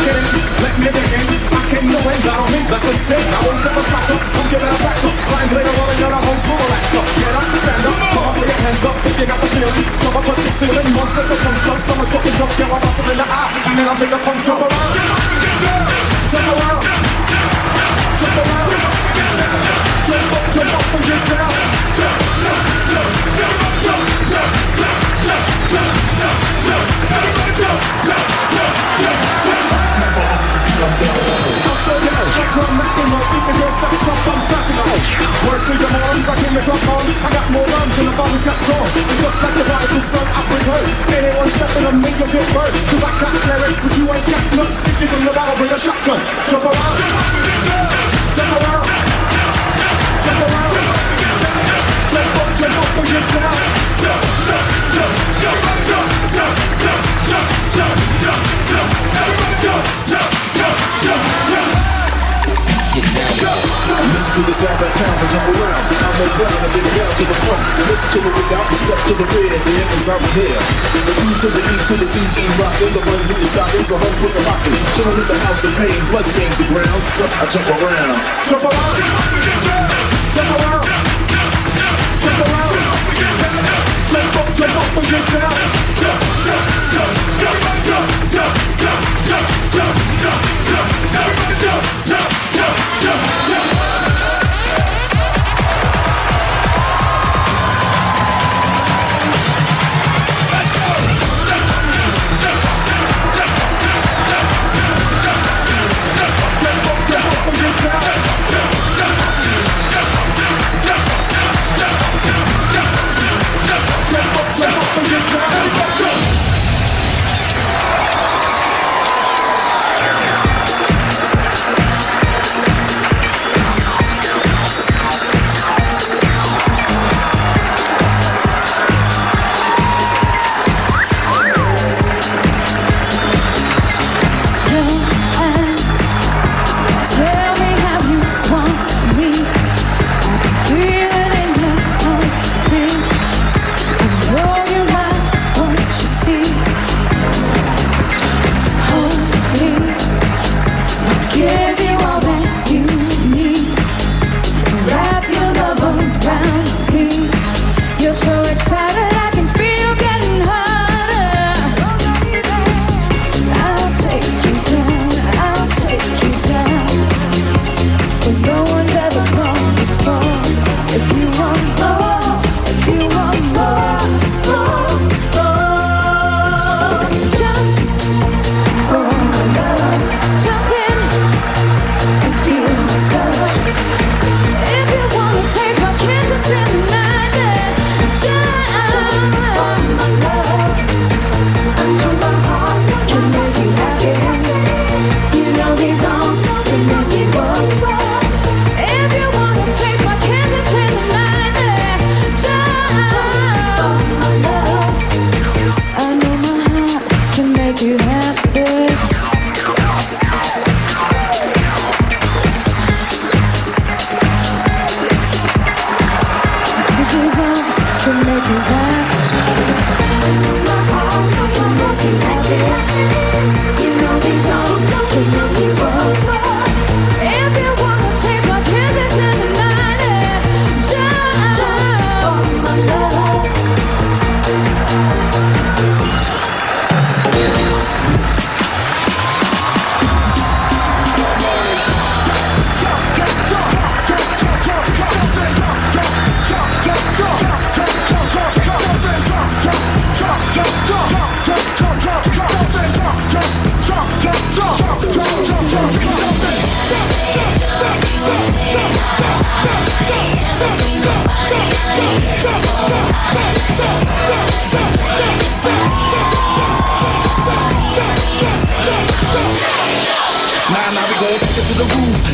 Let me begin. I came to win, battle me, that's a sin. I won't ever stop up, I'm giving it back up. Try and play the role and you're a whole crew of act up. Get up, stand up, come on, put your hands up if you got the feeling. Jump up, touch the ceiling, monsters will come flood. Someone's fucking jump, get one muscle in the eye, and then I'll take the pump. Jump around, jump around, jump around, jump up and get down. Jump, jump, jump, jump, jump, jump, jump, jump, jump, jump, jump, jump, jump, jump, jump, jump, jump. I'll slow down, like drum racking up. If the girl steps up, I'm snapping up. Word to your moms, I came to drop on. I got more rhymes than the father's got songs. And just like the prodigal son, I return. Anyone stepping on me, you'll get burned. Cause I got lyrics, but you ain't got none. If you from the bottle, bring a shotgun. Jump around, jump around, jump around, jump up and get down. Jump, jump, jump, jump, jump, jump, jump, jump, jump, jump, jump, jump, jump, jump, jump, jump. Listen to the sound that pounds and jump around. I'm no ground, I get down to the front. Listen to the without, the step to the rear. The end is I'm here. The E to the E to the T, T rockin'. The run to the stopping, so home puts a lockin'. Chillin' in the house of pain, blood stains the ground. I jump around. Jump around. Jump around. Jump around. Jump up and get down. Jump, jump, jump, jump, jump, jump, jump, jump, jump, jump, jump, jump, jump, jump, jump, jump, jump.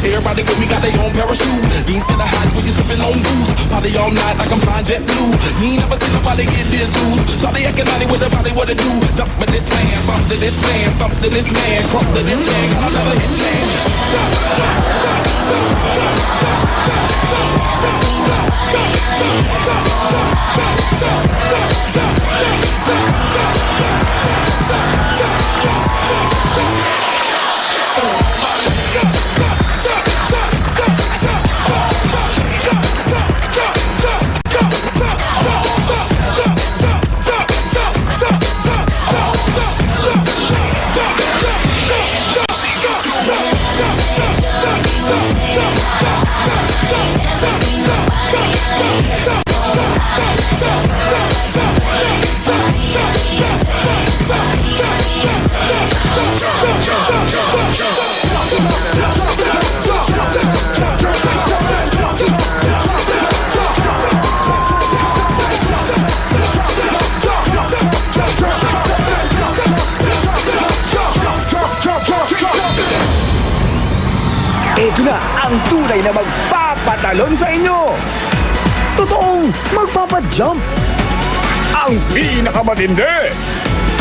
Everybody with me got their own parachute. You ain't scared of heights when you sippin' on booze. Party all night like I'm flying jet blue. You ain't never seen nobody get this loose. Shawty acting naughty with the body, what it do? Jump with this man, bump to this man, thump to this man, crump to this man. Got another hit man. Jump, jump, jump, jump, jump, jump, jump, jump, jump, jump, jump, jump, jump, jump, jump, jump, jump, jump. Ito na ang tunay na magpapatalon sa inyo. Totoong magpapajump. Ang pinakamatindi.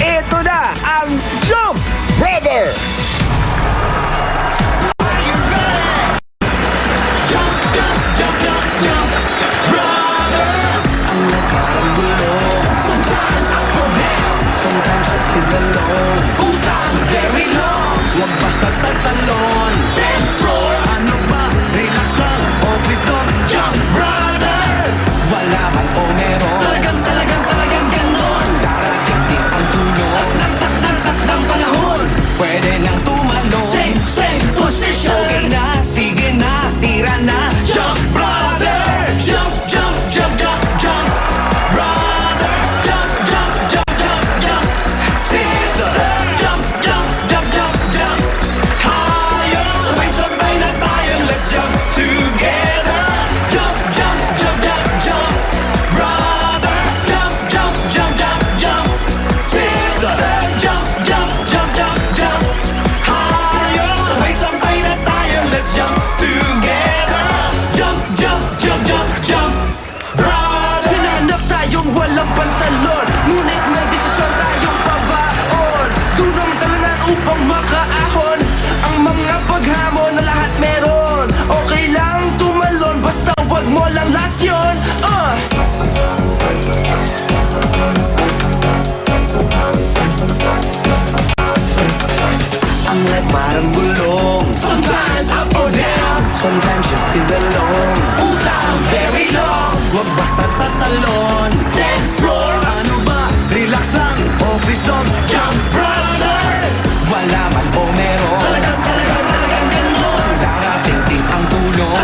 Ito na ang Jump Brother. Pantalon, ngunit may desisyon tayong pabaon. Dunong talanan upang makaahon. Ang mga paghamon na lahat meron. Okay lang tumalon, basta wag mo lang lasyon. I'm like parang gulong. Sometimes up or down, Sometimes you feel alone. utang very long. Huwag basta tatalon. Dance floor, Ano ba? Relax lang. Oh, please don't jump brother. Wala man o meron. Talagang ganon. Darating din ang tulong.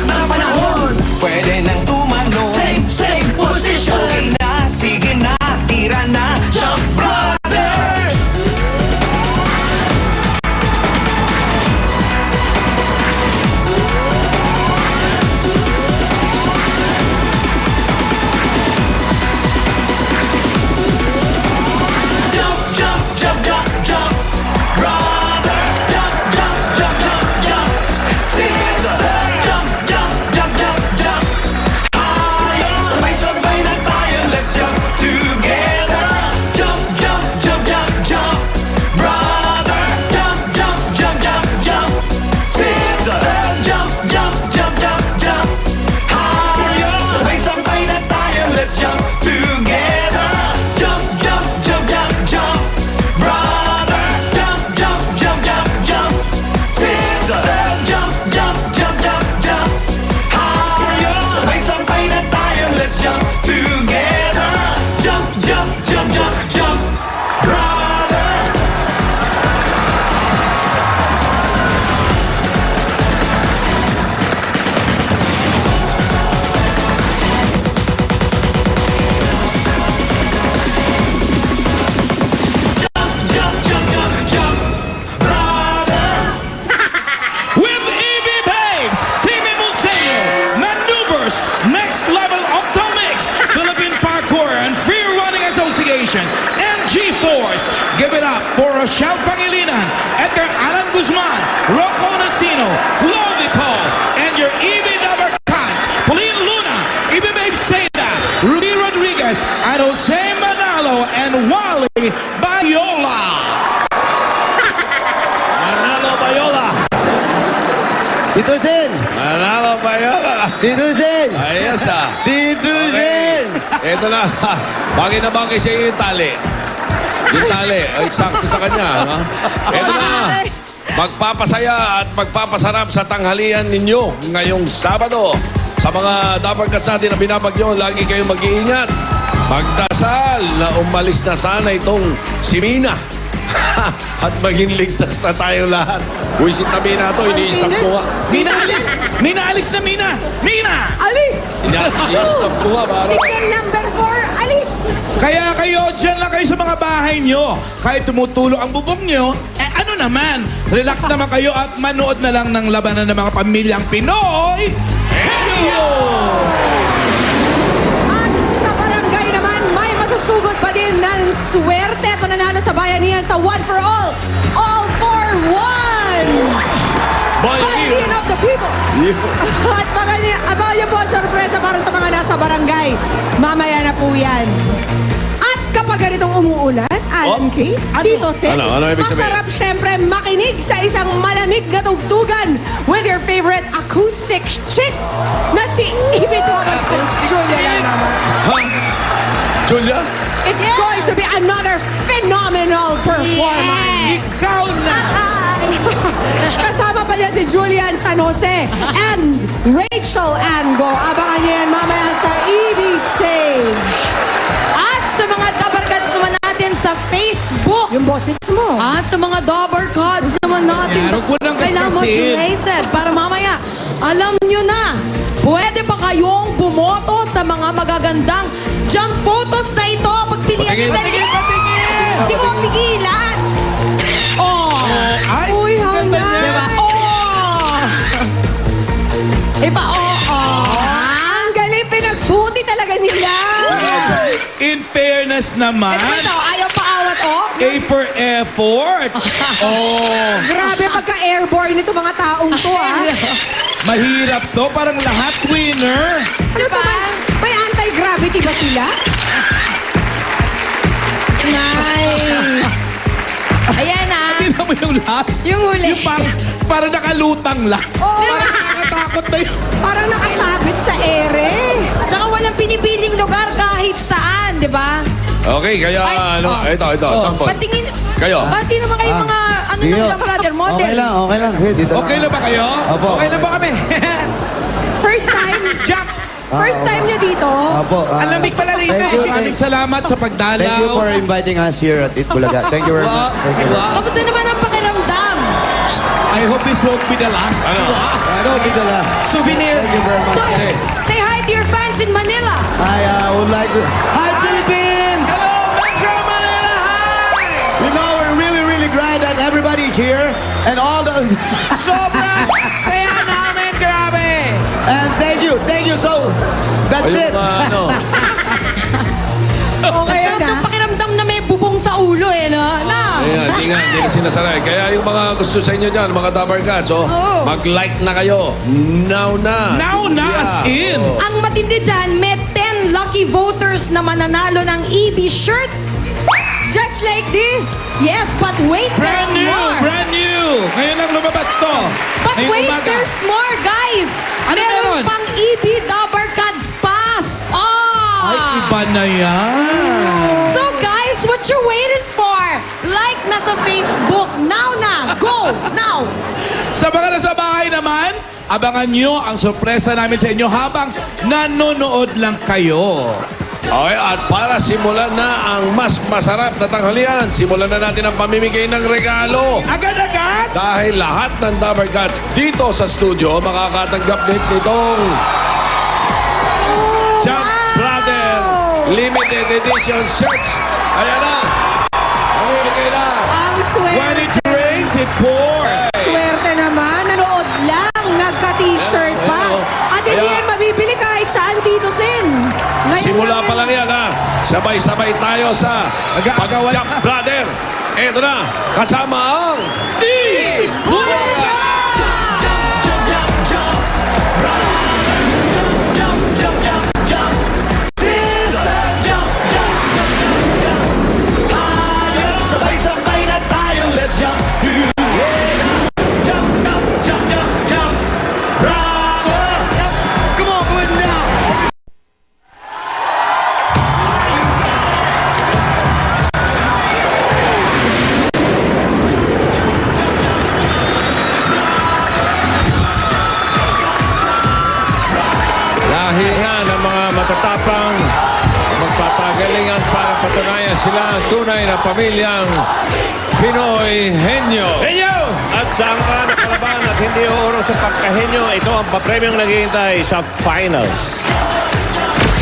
Na panahon. Pwede nang tumalon. Same position. Okay na, sige na, tira na. Jump brother. Jump, jump, jump, jump, jump, brother. Jump, jump, jump, jump, jump, sister. Jump, jump, jump, jump, jump, higher. Sabay-sabay na tayo, let's jump together. Jump, jump, jump, jump, jump, brother. Jump, jump, jump, jump, jump, sister. Jump, jump, jump, jump, jump, higher. Sabay-sabay na tayo, let's jump together. Jump, jump, jump, jump, jump, brother. Jump, jump, jump, jump, jump, sister. Jump, jump, jump, jump, jump, higher. Sabay-sabay na tayo, let's jump together. Jump, jump, jump, jump, jump, brother. Jump, jump, jump, jump, brother. With EB Babes, Timmy Museo, Maneuvers, Next Level Optomics, Philippine Parkour and Free Running Association, MG Force. Give it up for Rochelle Pangilinan, Edgar Alan Guzman, Rocco Nacino, Lovey Paul, and your EB Lover Cats, Pauline Luna, EB Babes Seda, Rudy Rodriguez, and Jose Manalo, and Wally Bayola. Manalo Bayola! Tito Sen! Manalo Bayola! Tito Sen! Ayos ah! Tito Sen! Ito na. Bagay na bagay siya yung tali. Yung tali. Ay, eksakto sa kanya. No? Ito na. Magpapasaya at magpapasarap sa tanghalian ninyo ngayong Sabado. Sa mga Dapper Cats natin na binabagyo, lagi kayong mag-iingat. Magdasal na umalis na sana itong si Mina. At maging ligtas na tayo lahat. Wisit na Mina ito, ini-stop ko nga. Mina, alis! Mina, alis na, Mina! Mina! Alis! Ini-stop ko nga, para. Signal number 4, alis! Kaya kayo, dyan lang kayo sa mga bahay nyo. Kahit tumutulo ang bubong nyo, ano naman, relax naman kayo at manood na lang ng labanan ng mga pamilyang Pinoy. Heyo! At sa barangay naman, may masusugod pa din ng swerte at mananalo sa bayanihan sa One for All for One! Boy, At abangan niyo po ang sorpresa para sa mga nasa barangay. Mamaya na po yan. At kapag ganitong umuulan, Alan K, Tito Sen, Ano ibig sabihin? masarap syempre makinig sa isang malamig na tugtugan with your favorite acoustic chick na si Ibig Wabaskos Julia lang naman. Ha? Julia? It's going to be another phenomenal performance. Ikaw na! Kasama pa niya si Julian San Jose and Rachel Ango. Abangan niyo yan mamaya sa EB Stage. At sa mga Dabarkads naman natin sa Facebook. Yung boses mo. At sa mga Dabarkads naman natin. Yan, huwag mo nang Kailangan kaskasin. modulated para mamaya. Alam nyo na, pwede pa kayong bumoto sa mga magagandang jump photos na ito. Pagpilihan Patingin. nyo. Hindi ko mapigilan. Oh. Ay, Uy, ganda hanga. niya. Diba? Oh. Iba, oh. Ang galing, pinagbuti talaga nila. In fairness naman, Ito, ayaw pa awat, oh. A for effort. Oh, Grabe pagka-airborne nito mga taong to, ah. mahirap to. Parang lahat winner. Ano to ba? May anti-gravity ba sila? Nice. Ayan na. Tingnan mo yung last. Yung huli. Yung parang nakalutang lang. Oo, Parang nakakatakot na yun. parang nakasabit sa ere. Tsaka walang pinipiling lugar kahit saan, di ba? Okay, kaya Ay, ano, oh. ito, sample. Patingin. Kayo? Pati naman kayo mga, ano Sige. naman lang, brother, model. Okay lang. Hey, dito Okay na ba kayo? Opo. Okay na ba kami? First time? Jump! First time nyo dito? Opo. Ang lamig pala rito. Thank you, Maraming salamat sa pagdalaw. Thank you for inviting us here at Itbulaga. Thank you very much. Thank you. Wow. Kamusta naman ang pakiramdam? I hope this won't be the last. Ano? Ano, Bigala? Souvenir. Thank you very much. So, Kasi, say hi to your fans in Manila. I would like to... Hi, Philippines! Hello, Metro Manila! Hi! You know, we're really, really glad that everybody here and all the... Sobrang saya namin, grabe! and thank you. So, that's ayun it. ano. Okay Sarap na. ng pakiramdam na may bubong sa ulo eh, no? Na. Ayan, hindi na sinasaray. Kaya yung mga gusto sa inyo dyan, mga Dabarkads, Oo. mag-like na kayo. Now na. Now na, as in. Oo. Ang matindi dyan, may 10 lucky voters na mananalo ng EB shirt. Just like this. Yes, but wait, Brand there's new! more. Brand new! Ngayon lang lumabas to. But Ngayong wait, umaga. there's more, guys. Ano meron? pang EB Dabarkads Pass. Ay, iba na yan. So guys, what you waiting for? Like na sa Facebook. Now na. Go. Now. Sa mga nasa bahay naman, abangan nyo ang sorpresa namin sa inyo habang nanonood lang kayo. Okay, at para simulan na ang mas masarap na tanghalian, simulan na natin ang pamimigay ng regalo. Agad-agad! Dahil lahat ng Dabarkads dito sa studio makakatanggap nitong Jump Brother Limited Edition shirts. Ayan na. Pamimigay na. Ang swerte. When it rains, it pours. Swerte naman. Nanood lang. Nagka-t-shirt pa. Ayan, oh. At hindi Kaya- yan mabibili kahit saan dito, Sin. Ngayon Simula yan. pa lang yan, ha? Sabay-sabay tayo sa Nag-aagawan. Pag-Jump Brother. Eto na, kasama ang Bulaga! Sabay-sabay na tayo, let's jump together. Jump, jump, jump, jump, jump. Brother! Come on, go ahead now. Dahil nga ng mga matatapang magpapagalingan para patunayan sila ang tunay na pamilyang Pinoy Henyo. Henyo! At saan ka nakalaban at hindi uurong sa pagkahenyo, ito ang papremyong naghihintay sa finals.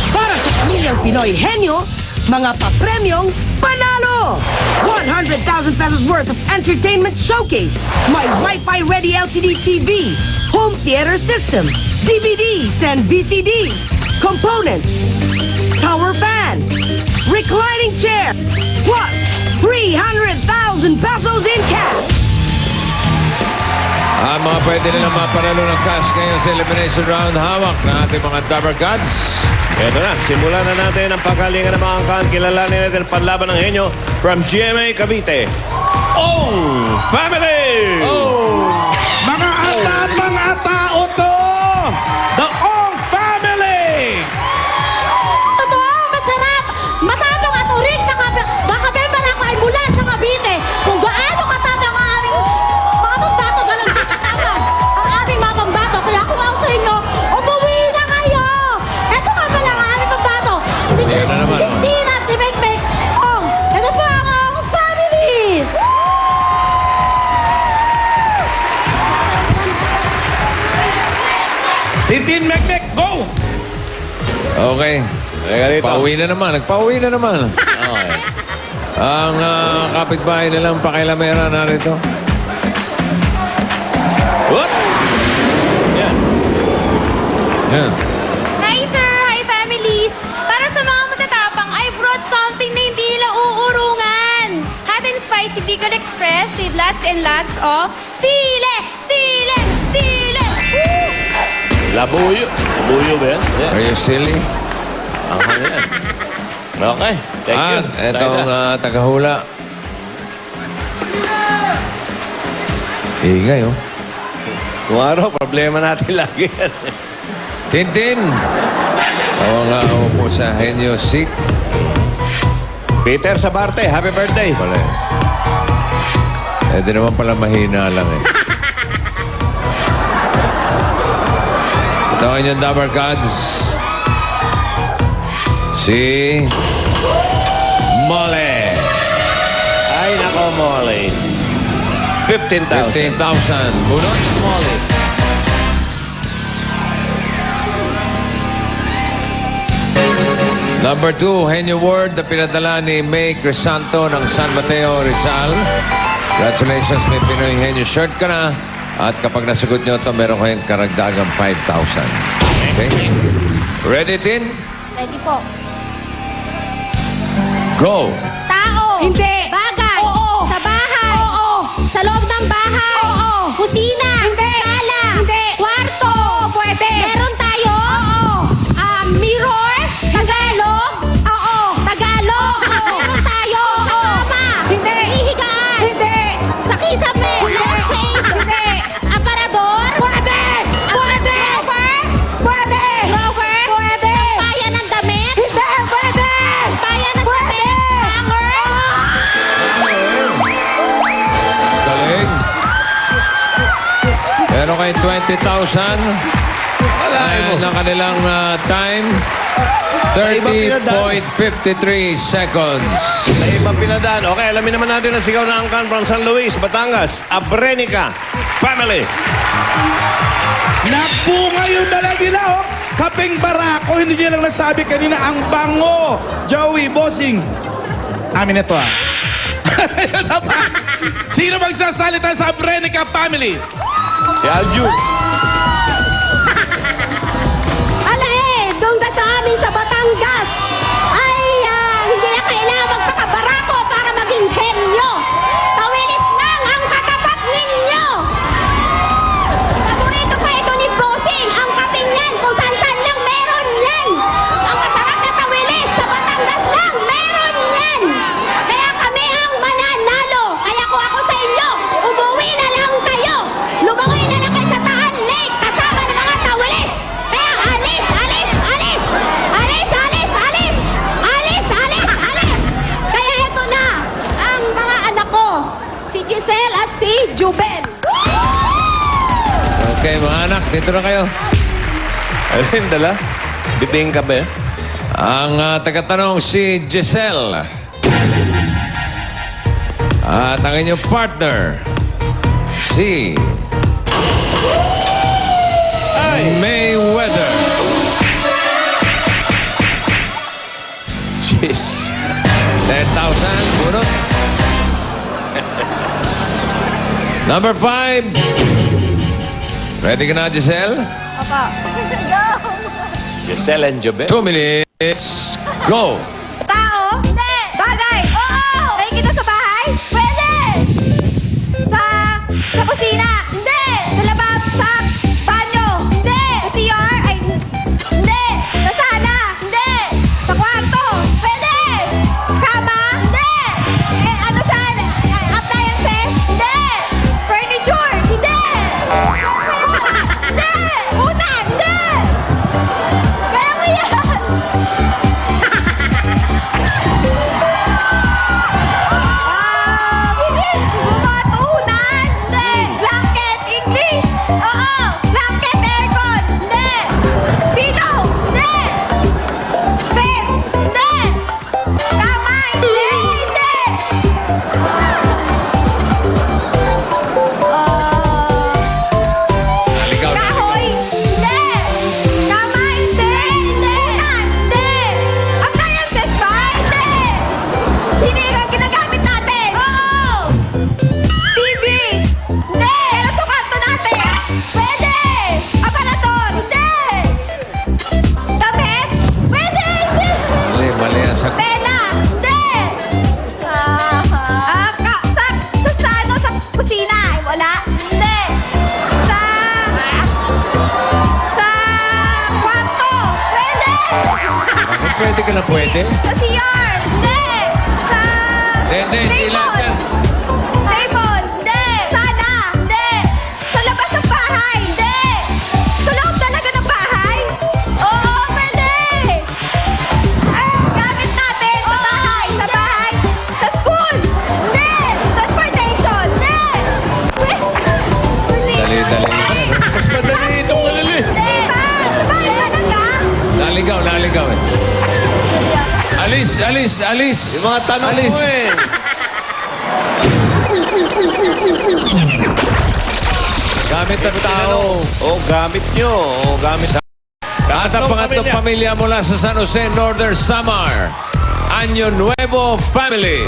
Para sa pamilyang Pinoy Henyo, mga papremyong panalo! 100,000 pesos worth of entertainment showcase, may Wi-Fi ready LCD TV, home theater system, DVDs and VCDs, components, tower fan, reclining chair, plus 300,000 pesos in cash. Mga pwede nilang mapanalo ng cash ngayon sa elimination round. Hawak ng ating mga Dabber Gods. Ito na, simulan na natin ang pagkalingan ng mga angkan. Kilalanin natin ang panlaban ng henyo from GMA Cavite. Ong Family! Mga atapang tao to! The Ong Family! Totoo, masarap! Matapang at uring na kakabemban ako ay mula sa Cavite. Kung gaano katapang ang aming mga pambato, galang di katapang ang aming mga pambato. Kaya kung ako sa inyo, umuwi na kayo! Ito nga pala ang aming pambato. Si Yan na naman, oh. Christine at si Mekmek. Ong, ito po ang Ong Family! Tintin Mekmek, go! Okay. Teka dito. Pauwi na naman. Nagpauwi na naman. Okay. Ang kapitbahay nilang pakilamera narito. What? Yan. Yan. Hi sir! Hi families! Para sa mga matatapang, I brought something na hindi nila uurungan. Hot and spicy Bicol Express with lots and lots of sile! Sile! Sile! Woo! Labuyo. Labuyo ba yan? Are you silly? Ang yan. Okay. Thank you. At itong tagahula. Ingay, oh. Kung araw, problema natin lagi yan. Tintin! Ako nga upo sa Henyo seat. Peter Sabarte, happy birthday. Pala eh. Di naman pala mahina lang eh. Ito ang inyong Dabber Gods. Si... Molly. Ay, nako, Molly. 15,000. 15,000. Bunot. Molly. Number 2, Henyo Word na pinadala ni May Crisanto ng San Mateo, Rizal. Congratulations, may Pinoy Henyo shirt ka na. At kapag nasagot nyo ito, meron kayong karagdagang 5,000. Okay? Ready, Tin? Ready po. Go! Tao! Hindi! Bagay! Oo! Sa bahay! Oo! Sa loob ng bahay! Oo! Kusina! Hindi! Sala! Hindi! Kwarto! Oo, pwede! Meron tayo? Oo! Mirror? Tagalog? Oo! Tagalog? Meron tayo? Sa kama? Hindi! Hihigaan? Hindi! Sa kisame? Lampshade? Hindi! Aparador? Pwede! Pwede! Drawer? Pwede! Drawer? Pwede! Paya ng damit? Hindi! Pwede! Paya ng Pwede! damit? Hanger? Galing. Meron kayong 20,000. And ang kanilang time, iba pinadaan. 30.53 seconds. Sa ibang pinadaan. Okay, alamin naman natin ang sigaw na angkan from San Luis, Batangas. Abrenica Family. Nagbunga yung dala nila, oh. Kaping barako, hindi niya lang nasabi kanina, ang bango. Joey, bossing. Amin na to, ah. Ayun na ba? Sino magsasalita sa Abrenica Family? Si Alju. Ala doon ka sa amin sa Batangas, ay hindi na kailangan magpakabarako para maging henyo. Tawilis lang ang katapat ninyo. Paborito pa ito ni Bossing, ang kaping yan, kung saan lang meron yan. Ang masarap na tawilis, sa Batangas lang meron yan. Kaya kami ang mananalo. Kaya kung ako sa inyo, umuwi na lang kayo. Lumangoy na lang kayo sa Tahan Lake, kasama ng mga tawilis. Kaya alis, alis, alis! Alis, alis, alis! Alis, alis, alis! Kaya ito na, ang mga anak ko, si Giselle at si Jubel. Okay, mga anak, dito na kayo. Ayun, dala. Biting ka ba? Ang tagatanong si Giselle. At ang inyong partner, si Mayweather. Jeez. 10,000, bunot. Number 5. Ready ka na, Giselle? Giselle and Jobel. 2 minutes. Go! Tao? Hindi. Bagay? Oo. Nakikita sa bahay? Pwede. Sa kusina? Hindi. Sa pwede ka na pwede? Sa CR! Hindi! Sa... Hindi lahat yan. Table! Hindi! Sala! Hindi! Sa labas ng bahay! Hindi! Sa loob talaga ng bahay? Oo, pwede! Gamit natin sa bahay! Sa bahay! Sa school! Hindi! Transportation! Hindi! Dali. Mas madali itong alali. Hindi! Sa bahay talaga? Naligaw eh. Alis. Yung mga tanong Alis. mo eh. Gamit ng tao. Gamit nyo. Gamit sa... At ang pangatlong pamilya mula sa San Jose, Northern Samar. Año Nuevo Family.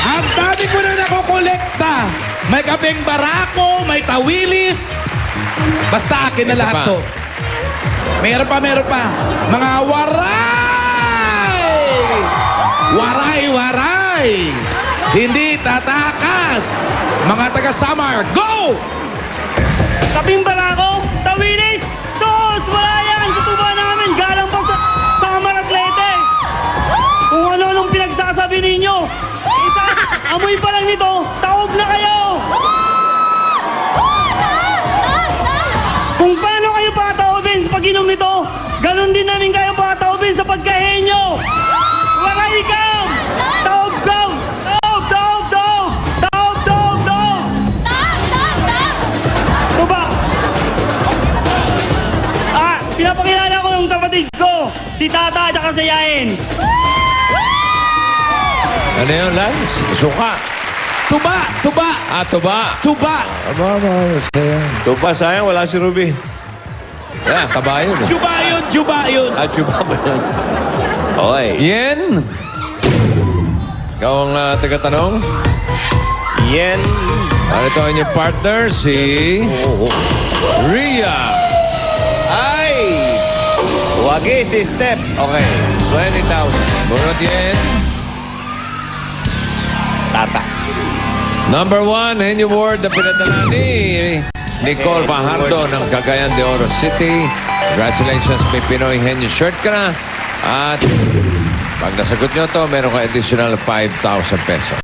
Ang dami ko na nakokolekta. May kapeng barako, may tawilis. Basta akin na Isa lahat pa. to. Meron pa. Mga waray! Waray! Hindi tatakas. Mga taga Samar, go! Kaping barako, tawilis, sos, wala yan sa tuba namin. Galang pa sa Maratlete. Kung ano-anong pinagsasabi ninyo. Isa, amoy pa lang nito, taob na kayo. Kung paano kayo pataobin sa pag-inom nito, ganun din namin kayo pataobin sa pagkahenyo. Waray ka! Taob! Tuba! Pinapakilala ko yung kapatid ko, si Tata at si Yain. Ano yun, Lance? Suka. Tuba! Tuba. Tuba! Aba, saya. Tupa, sayang. Wala si Ruby. Yeah, kabayo. Juba yun. Chuba ba yun? Okay. Yen. Ikaw ang taga-tanong. Yen. Ito ang inyong partner, si Ria. Ay! Wagi si Step. Okay. 20,000. Bunot Yen. Tata. Number 1, Henyo Ward na pinadala ni Nicole Fajardo ng Cagayan de Oro City. Congratulations, may Pinoy Henyo shirt ka na. At pag nasagot nyo to, meron ka additional 5,000 pesos.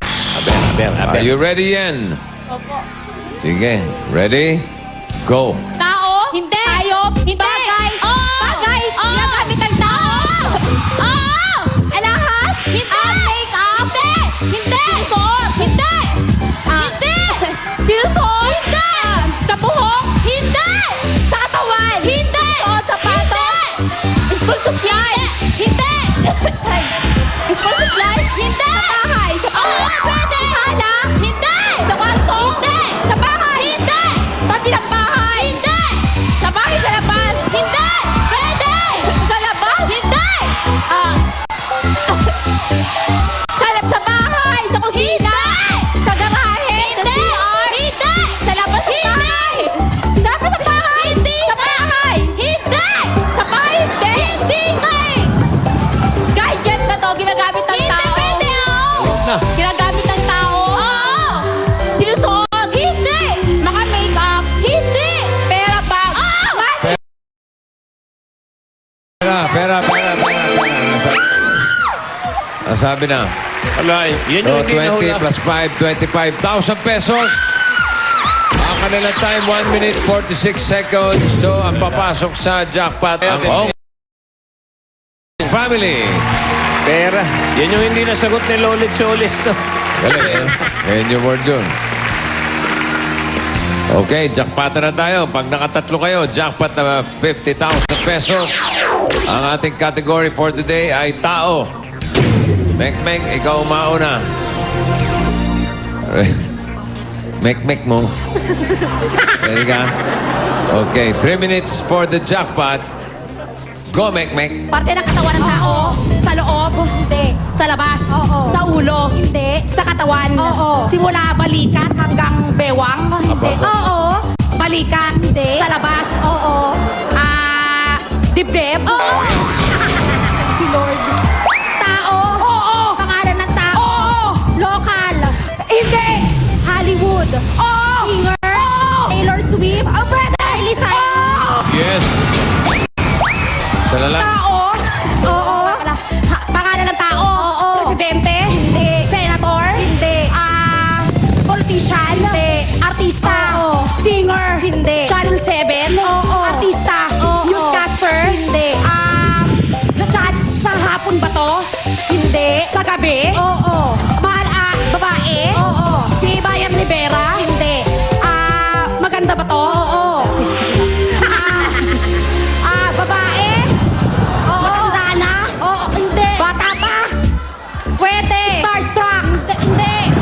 Are you ready, Yen? Opo. Sige, ready? Go. Tao? Hindi. Hayop? Hindi. Bagay? Oo. Bagay? Ginagamit ng tao? Oo. Alahas? Hindi. Make-up? Hindi. Hindi. Suot? Hindi. Hindi. Sinusuot? Hindi. Sa buhok? Hindi. Sa katawan? Hindi. Suot sa pato? School supply? Hindi. School supply? Hindi. Sa bahay? Sa bahay? Pwede. Sa sala? Hindi. Sa kwarto? Hindi. Sa bahay? Hindi. Pati ng bahay? Hindi. Sa bahay sa labas? Hindi. Pwede. Sa labas? Hindi. Sa bahay? Sa kusina? Sa garahe? Hindi. Hindi. Sa labas? Hindi. Sa labas ng bahay? Hindi. Sa bahay? Hindi. Sa bahay? Hindi. Hindi. Gadget na to, ginagamit ng tao. Hindi pwede, Ginagamit ng tao. Oo. Sinusuot? Hindi. Maka-makeup? Hindi. Pera bag? Money. Pera. Sabi na. Alay. Yan yung So, hindi 20 nahula. plus 5, 25,000 pesos. Ang kanilang time, 1 minute 46 seconds. So, ang papasok sa jackpot, ang Ong Family. Pera. Yan yung hindi nasagot ni Lolit Solis to. Galing, Yan yung word yun. Okay, jackpot na tayo. Pag nakatatlo kayo, jackpot na 50,000 pesos. Ang ating category for today ay tao. Mek, ikaw mauna. Mek mo. Ready ka? Okay, 3 minutes for the jackpot. Go, Mek. Parte ng katawan ng tao. Sa loob. Hindi. Sa labas. Oo. Sa ulo. Hindi. Sa katawan. Oo. Simula balikat hanggang bewang. Hindi. Oo. Balikat. Hindi. Sa labas. Oo. Dibdib. Oo. Lord. Tao. Oo. Pangalan ng tao. Oo. Local. Hindi. Hollywood. Oo. Singer. Oo. Taylor Swift. Oh, pwede. Miley Cyrus. Yes. Sa lalaki. Tao. Gabi? Oo. Mahal, babae? Oo. Si Bayan Rivera? Hindi. Maganda ba to? Oo. Babae? Oo. Matanda na? Oo. Hindi. Bata pa? Pwede. Starstruck? Hindi.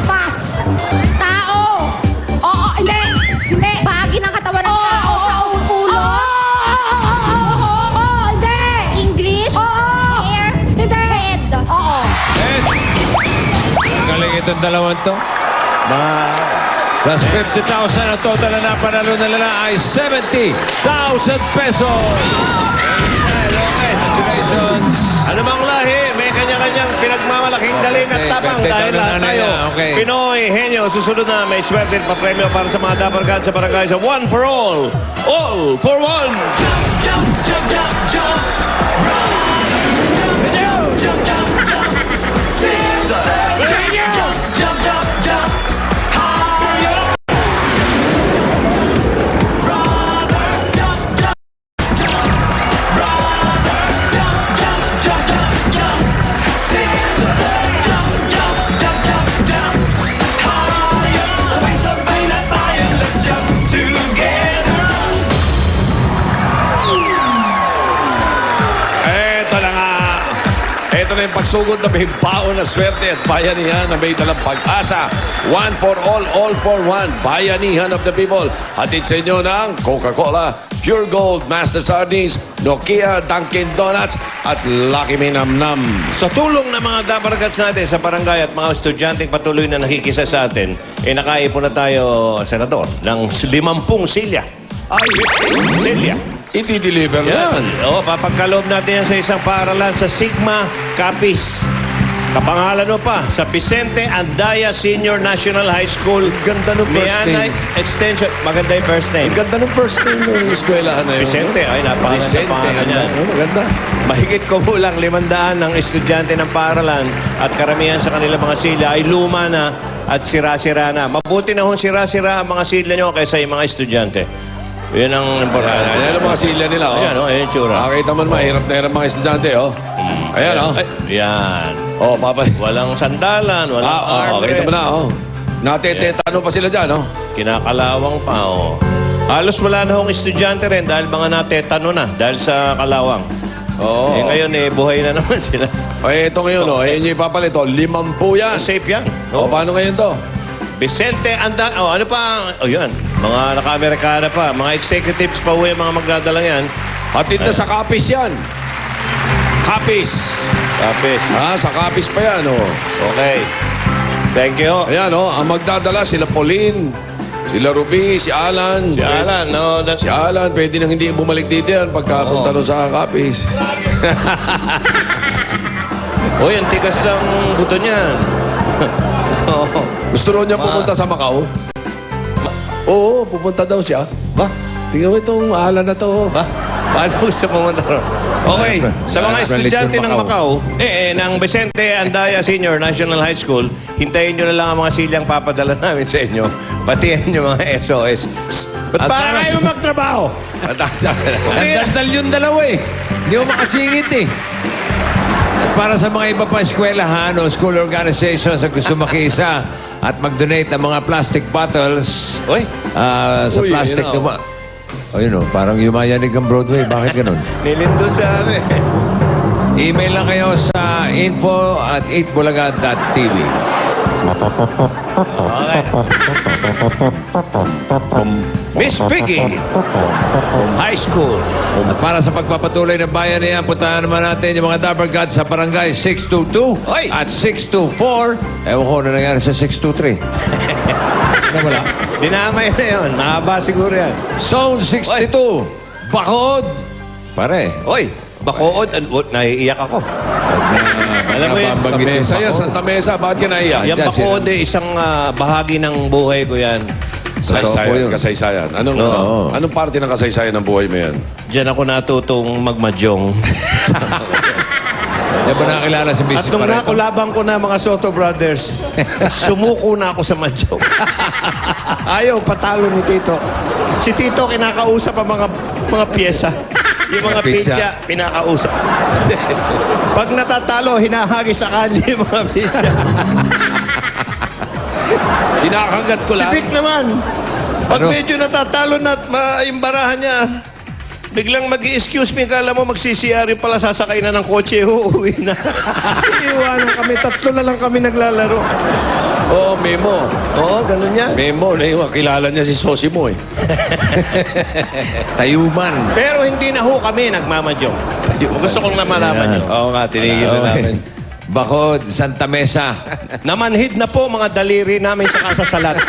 Pass. Tao? Oo. Hindi. Hindi. Bahagi ng katawan ng tao sa ulo? Oo. Hindi. English? Oo. Hair? Hindi. Head? Oo. Galing itong dalawang to. Plus 50,000 ang total na napanalo nila ay 70,000 pesos. Congratulations. Ano bang lahi? May kanya-kanyang pinagmamalaking daling at Okay, tapang perfect. dahil Ano lahat na tayo. yan? Okay. Pinoy Henyo, susunod na may swerte pa premyo para sa mga dabarkad sa barangay sa One for All. All for One. Jump, jump, jump, jump. Run. Jump, jump, jump, jump. Sister. Jump, jump, jump, jump. Higher. Brother, jump, jump, jump. Brother, jump, jump, jump, jump, jump. Sister. Jump, jump, jump, jump, jump. Higher. Sabay-sabay na tayo. Let's jump together. Eto na nga. Eto na yung pagsugod na may baon na swerte at bayanihan na may dalang pag-asa. One for all for one. Bayanihan of the people. Hatid sa inyo ng Coca-Cola, Pure Gold, Master Sardines, Nokia, Dunkin Donuts, at Lucky Me Nam Nam. Sa tulong ng mga dabarkads natin sa barangay at mga estudyanteng patuloy na nakikisa sa atin, nakaipon na tayo, Senador, ng 50 silya. Ay, Silya. i-deliver na yan. Oo, papagkaloob natin yan sa isang paaralan sa Sigma Capiz. Kapangalan mo pa, sa Vicente Andaya Senior National High School. Ganda ng first Mianay name. Extension. Maganda yung first name. Ang ganda ng first name ng eskwelahan na yun. Vicente, ay napakaganda Vicente, pangalan niya. maganda. Mahigit kumulang 500 ng estudyante ng paaralan at karamihan sa kanilang mga silya ay luma na at sira-sira na. Mabuti na hong sira-sira ang mga silya nyo kaysa yung mga estudyante. Yan ang importante. Ayan ang mga silya nila, oh. Ayan, ayan yung tsura. Nakakita mo naman, hirap na hirap mga estudyante, oh. Ayan, oh. Ay, yan. Oh, papa. Walang sandalan, walang armrest. Kita mo na, oh. Natetetano pa sila dyan, oh. Kinakalawang pa, oh. Halos wala na hong estudyante rin dahil mga natetano na dahil sa kalawang. Oo. Ngayon, buhay na naman sila. Ito ngayon, oh. Ayan yung ipapalit, oh. 50 yan. Safe yan. Oh, paano ngayon to? Vicente Anda... Oh, ano pa? Oh, yan. Mga naka-Amerikana pa. Mga executives pa yung mga magdadalang yan. Hatid na sa Capiz yan. Capiz. Tapos. Sa Capiz pa yan, oh. Okay. Thank you. Ayan, oh. Ang magdadala, sila Pauline, sila Ruby, si Alan. Si Alan, no? Si Alan, pwede nang hindi bumalik dito yan pagkapunta nun sa Capiz. Uy, ang tigas ng buto niyan. Gusto rin niya pumunta sa Macau? Oo, pupunta daw siya. Ba? Tingnan mo itong Alan na to. Ba? Paano gusto pumunta ron? Okay, sa mga estudyante ng Macau, ng Vicente Andaya Senior National High School, hintayin nyo na lang ang mga silyang papadala namin sa inyo. Pati yan yung mga SOS. Ba't para kayo magtrabaho? Ang daldal yung dalawa eh. Hindi mo makasingit eh. At para sa mga iba pa eskwelahan o school organizations na gusto makisa at mag-donate ng mga plastic bottles Uy, sa Uy, plastic yun na... O yun o, parang yumayanig ang Broadway. Bakit ganun? nilindol sa ano eh. Email lang kayo sa info@8bulaga.tv. Okay. Miss Piggy, High School. At para sa pagpapatuloy ng bayan na yan, puntahan naman natin yung mga Dapper Gods sa Barangay 622 Hoy! at 624. Ewan ko na nangyari sa 623. Na wala. Dinamay na yun. Mahaba siguro yan. Zone 62. Bakod. Pare. Oy, Bacood. Naiiyak ako. Alam mo yun, Santa Mesa yan, Santa Mesa. Bakit ka naiyak? Yan Bacood isang bahagi ng buhay ko yan. Kasaysayan, kasaysayan. Anong parte ng kasaysayan ng buhay mo yan? Diyan ako natutong magmadyong. Di ba nakakilala si At Mrs. nung Pareto? nakulabang ko na mga Soto Brothers, sumuko na ako sa madyong. Ayaw, patalo ni Tito. Si Tito kinakausap ang mga pyesa. Yung mga Pizza. pizza, pinakausap. Pag natatalo, hinahagis sa kalye yung mga pizza. Kinakagat ko Si lang. Vic naman, pag Ano? medyo natatalo na at maimbarahan niya, biglang mag-excuse me, kala mo magsisiyari pala, sasakay na ng kotse, uuwi na. Iiwanan kami, tatlo na lang kami naglalaro. Oo, Memo. Oo, ganun yan. Memo, na yung kilala niya si Sosimo eh. Tayuman. Pero hindi na ho kami nagmamadyong. Gusto kong namalaman nyo. Oo nga, tinigil na namin. Bakod, Santa Mesa. Namanhid na po mga daliri namin sa kasasalat.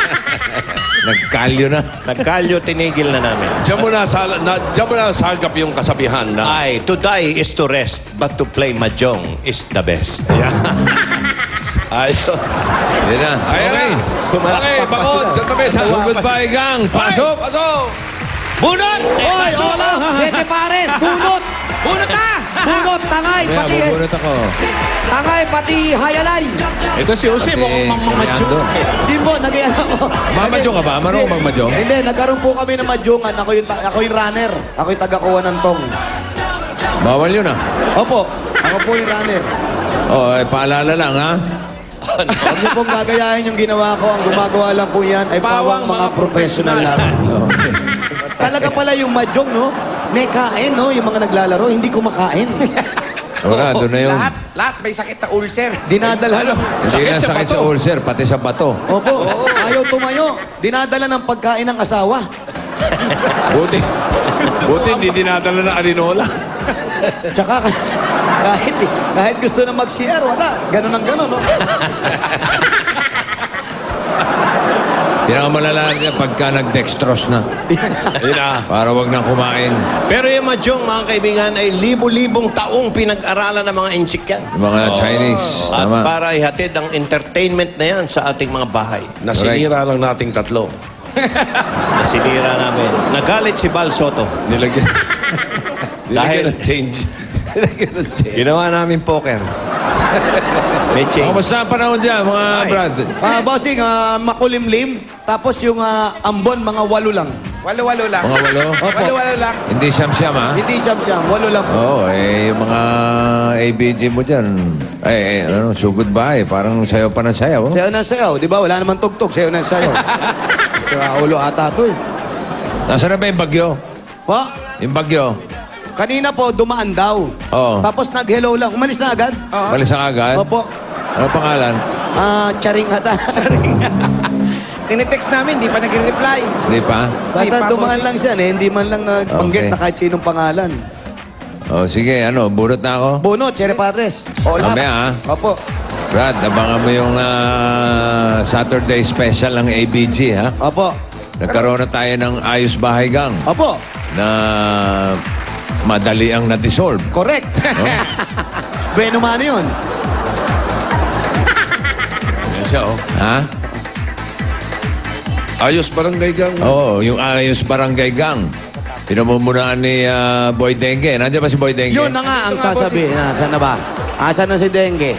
Nagkalyo na. Nagkalyo, tinigil na namin. Diyan mo na sagap yung kasabihan na Ay, to die is to rest, but to play mahjong is the best. ayos. Yan na. Ayan Okay. na. Okay, bakod. Santa Mesa. Goodbye, gang. Pasok. Pasok. Bunot! Hoy, hola! Pwede pares! Bunot! Bunot na! Bunot! Tangay! Kaya Pati, bubunot ako. tangay! Pati hayalay! Ito si Jose, mukhang mamadyong. Di mo, naging ako. Mamadyong ka ba? Marunong magmadyong? Hindi, nagkaroon po kami ng madyongan. Ako yung runner. Ako yung taga-kuha ng tong. Bawal yun ah. Opo, ako po yung runner. Oh, paalala lang ha. Huwag niyo pong gagayahin yung ginawa ko. Ang gumagawa lang po yan ay pawang mga professional lang. Okay. Talaga pala yung madyong, no? May kain, no? Yung mga naglalaro, hindi kumakain. Wala, doon na yung... Lahat may sakit na ulcer. Dinadala, no? Hindi na sakit sa ulcer, pati sa bato. Opo, ayaw tumayo. Dinadala ng pagkain ng asawa. Buti hindi dinadala na arinola. Tsaka kahit gusto na mag-CR, wala. Ganun ang ganun, no? Pinakamalala niya pagka nag-dextrose na. Ayun na. Para wag nang kumain. Pero yung mahjong, mga kaibigan, ay libo-libong taong pinag-aralan ng mga inchik yan. Yung mga Chinese. At Tama. para ihatid ang entertainment na yan sa ating mga bahay. Nasinira lang nating tatlo. Nasinira namin. Nagalit si Bal Soto. Nilagyan. Dahil- ng change. Nilagyan ng change. Ginawa namin poker. May change. Kamusta ang panahon dyan, mga Ay. Brad? Bossing, makulimlim. Tapos yung ambon, mga 8 lang. Walo-walo lang. Mga walo? Walo-walo lang. Hindi siyam-siyam ha? Hindi siyam-siyam, 8 lang. Oo, yung mga ABG mo dyan. Sugod ba eh? Parang sayaw pa ng sayaw. Oh. Sayaw na sayaw, di ba? Wala naman tugtog, sayaw na sayaw. Sira ulo ata to eh. Nasaan na ba yung bagyo? Pa, Yung bagyo? kanina po, dumaan daw. Oo. Tapos nag-hello lang. Umalis na agad. Balis ang agad? Opo. Ano pangalan? Charing ata. Tinitext namin, di pa nagre-reply. Hindi pa? Basta pa, dumaan bossing. lang siya, eh. Hindi man lang nagbanggit Okay. na kahit sinong pangalan. Oh, sige, bunot na ako? Bono, Chere Padres. Hola. Mamaya, ha? Opo. Brad, abangan mo yung Saturday special ng ABG, ha? Opo. Nagkaroon na tayo ng Ayos Bahay Gang Opo. na madali ang na-dissolve. Correct. Bueno man yun. Ayan siya, oh. Ha? Ayos barangay gang. Oo, yung Ayos Barangay Gang. Pinamumulaan ni Boy Dengue. Nandiyan ba si Boy Dengue? Yun na nga ang sasabihin. Saan na ba? Asan na si Dengue?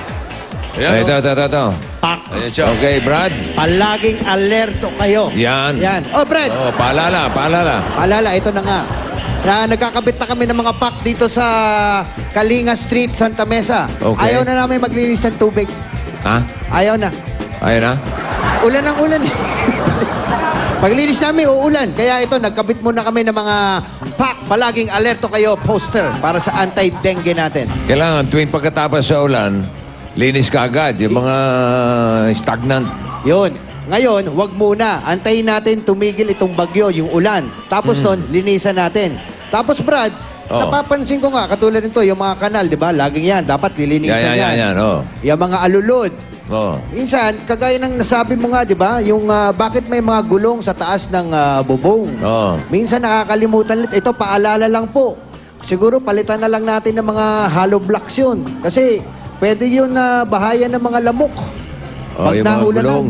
Ayan, Ito. Pak. Ayan siya. Okay, Brad. Palaging alerto kayo. Yan. Yan. Oh, Brad. Oh, paalala. Alala, ito na nga. Nagkakabit na kami ng mga pack dito sa Kalinga Street, Santa Mesa. Okay. Ayaw na namin maglinis ng tubig. Ha? Ayaw na. Ayun na? Ulan ang ulan. Paglinis namin, uulan. Kaya ito, nagkabit muna kami ng mga pack. Palaging alerto kayo poster para sa anti-dengue natin. Kailangan tuwing pagkatapos sa ulan, linis ka agad. Yung mga stagnant. Yun. Ngayon, wag muna. Antayin natin tumigil itong bagyo, yung ulan. Tapos nun, linisan natin. Tapos Brad, Oo. napapansin ko nga, katulad nito, yung mga kanal, di ba? Laging yan. Dapat lilinisan Yan. Oh. Yung mga alulod. Oh. Minsan, kagaya ng nasabi mo nga, di ba? Yung bakit may mga gulong sa taas ng bubong. Oo. Minsan nakakalimutan. Ito, paalala lang po. Siguro palitan na lang natin ng mga hollow blocks yun. Kasi pwede yun na bahayan ng mga lamok. Oh, yung mga naulanan, gulong.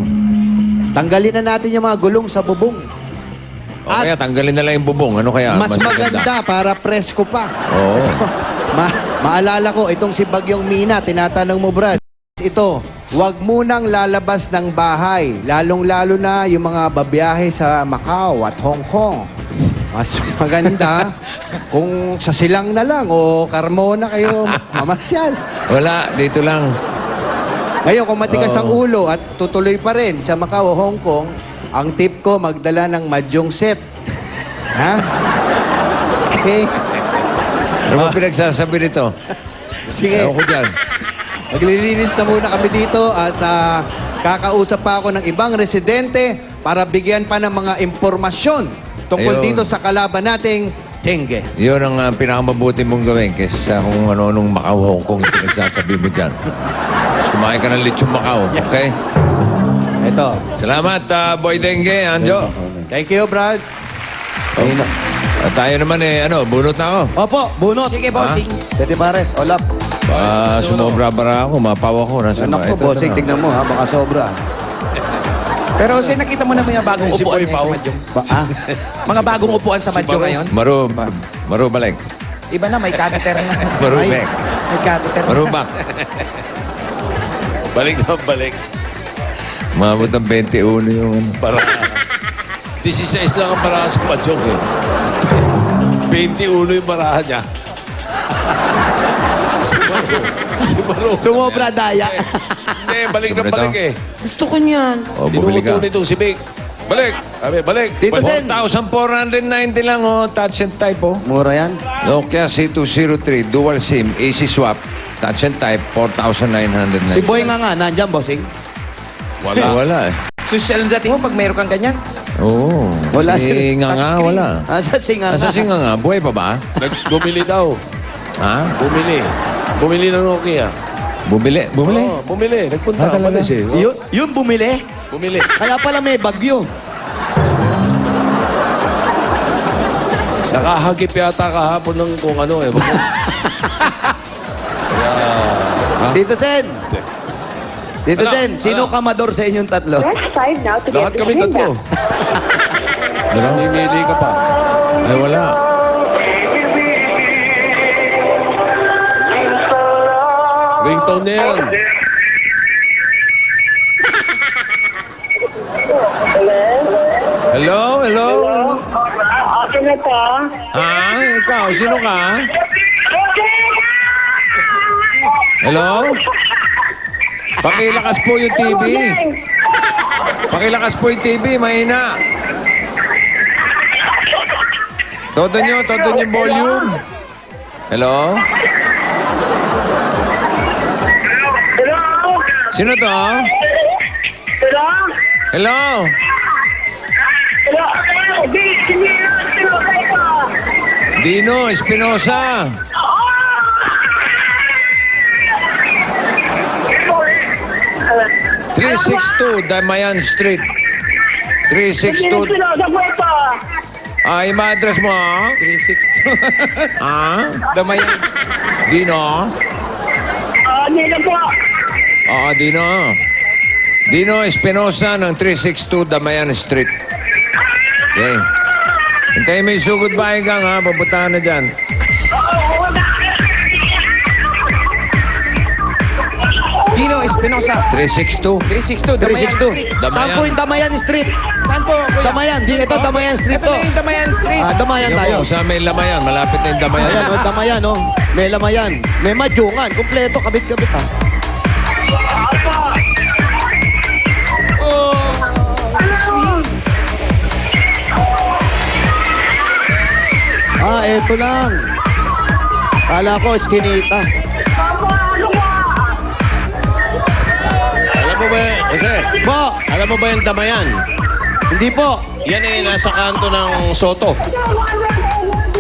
tanggalin na natin yung mga gulong sa bubong. O kaya tanggalin na lang yung bubong. Ano kaya? Mas maganda para presko pa. Oo. Maalala ko, itong si Bagyong Mina, tinatanong mo, Brad. Ito, huwag munang lalabas ng bahay. Lalong-lalo na yung mga babiyahe sa Macau at Hong Kong. Mas maganda kung sa Silang na lang o Carmona kayo mamasyal. Wala, dito lang. Ngayon, kung matigas ang ulo at tutuloy pa rin sa Macau o Hong Kong, ang tip ko, magdala ng mahjong set. Ha? Okay? Ano ba pinagsasabi nito? Sige. Ewan ko dyan. Maglilinis na muna kami dito at kakausap pa ako ng ibang residente para bigyan pa ng mga impormasyon tungkol Ayun. dito sa kalaban nating dengue. Yun ang pinakamabuti mong gawin kaysa kung ano-anong Macau, Hong Kong yung pinagsasabi mo dyan. Tapos kumain ka ng lechong Macau, okay? Ito. Salamat, Boy Dengue, Anjo. Thank you, Brad. At tayo naman bunot na ako. Opo, bunot. Sige, bossing. Tete Pares, olap. Sumobra-bara ako, mapaw ako. Nasaan Anak ko, bossing, tignan mo ha, baka sobra. Pero sin nakita mo na mga bagong upuan ngayon sa Madyong. Mga bagong upuan sa Madyong ngayon. Maru balik. Iba na, may catheter na. Marubek. May catheter na. Marubak. Balik na balik. Maabot ng 21 yung Para. 16 lang ang barahan sa Majong eh. 21 yung barahan niya. Si Maro. Sumobra daya. Hindi, balik na balik eh. Gusto ko niyan. O, bumili ka. Tinuto nito si Vic. Balik. Sabi, balik. Tito Sen. 4,490 lang, touch and type, Mura yan. Nokia C203, dual SIM, easy swap, touch and type, 4,990. Si Boy nga, nandyan, bossing. Wala eh. Social dating mo pag mayroon kang ganyan. Oo. Wala Si siya. nga, wala. Asa singa Asa si nga, buhay pa ba? Bumili daw. Ha? Bumili ng Nokia. Bumili? Oo, bumili. Nagpunta. talaga? Umalis eh. Yun bumili. Bumili. Kaya pala may bagyo. Nakahagip yata kahapon ng kung ano eh. Tito Sen. Tito Ano? Sen, sino kamador sa inyong tatlo? Lahat kami tatlo. Namimili ka pa. Ay, wala. Ringtone na yan. Hello? Hello? Okay na to. Ha? Ikaw? Sino ka? Hello? Pakilakas po yung TV. Pakilakas po yung TV, mahina. Todo nyo yung volume. Hello? Sino to? Hello? Hello? Hello? Dino Espinosa. Hello? 362 Damayan Street. 362. Yung address mo, ha? 362. Damayan. Dino? Dito po. Oo, Dino. Dino Espinosa ng 362 Damayan Street. Okay. Hintayin mo yung sugod bahay gang, ha? Pupuntahan na dyan. Dino Espinosa. 362. 362. Damayan Street. Saan po yung Damayan Street? Saan po, kuya? Damayan. Ito, Damayan Street Ito to. na yung Damayan Street. Damayan Tingnan tayo. mo, sa may lamayan. Malapit na yung Damayan. Ayan, Damayan, oh. May lamayan. May madyungan. Kompleto, kabit-kabit, ha. Eto lang. Kala ko, skinita. Alam mo ba, Jose? Po, Alam mo ba yung Damayan? hindi po. Yan eh, nasa kanto ng Soto.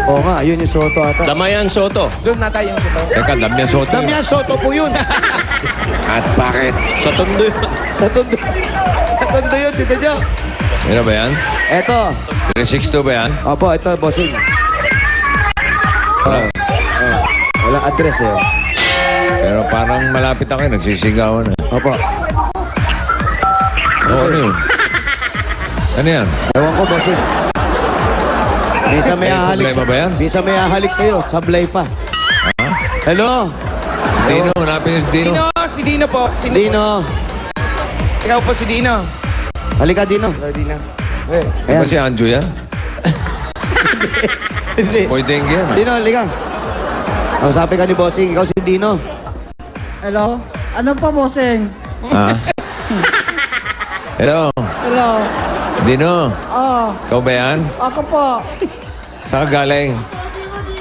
Oo nga, yun yung Soto ata. Damayan Soto. Doon na tayo sa to. Teka, Damian Soto. Damian Soto po yun. At bakit? Sa Tondo yun. Sa Tondo. Sa Tondo yun, Tito Jo. Ano ba yan? Eto. 362 ba yan? Opo, ito, bossing. Walang address eh. Pero parang malapit ako, nagsisigawan. Opo. Ano yun? Ano yan? Ewan ko, bossing. Bisa may May ahalik. problema ba yan? Bisa may ahalik sa'yo. Sablay pa. Hello? Dino, hanapin yung Dino. Dino, si Dino po. Si Dino. Ikaw po si Dino. Halika, Dino. Hello, Dino. Di ba si Anjo yan? Hindi. Pwedeng yan. Dino, halika. Kausapin ka ni Bossing. Ikaw si Dino. Hello? Ano pa, bossing? Ha? Hello? Hello? Dino? Oh, Ikaw ba yan? ako po. Saan ka galing?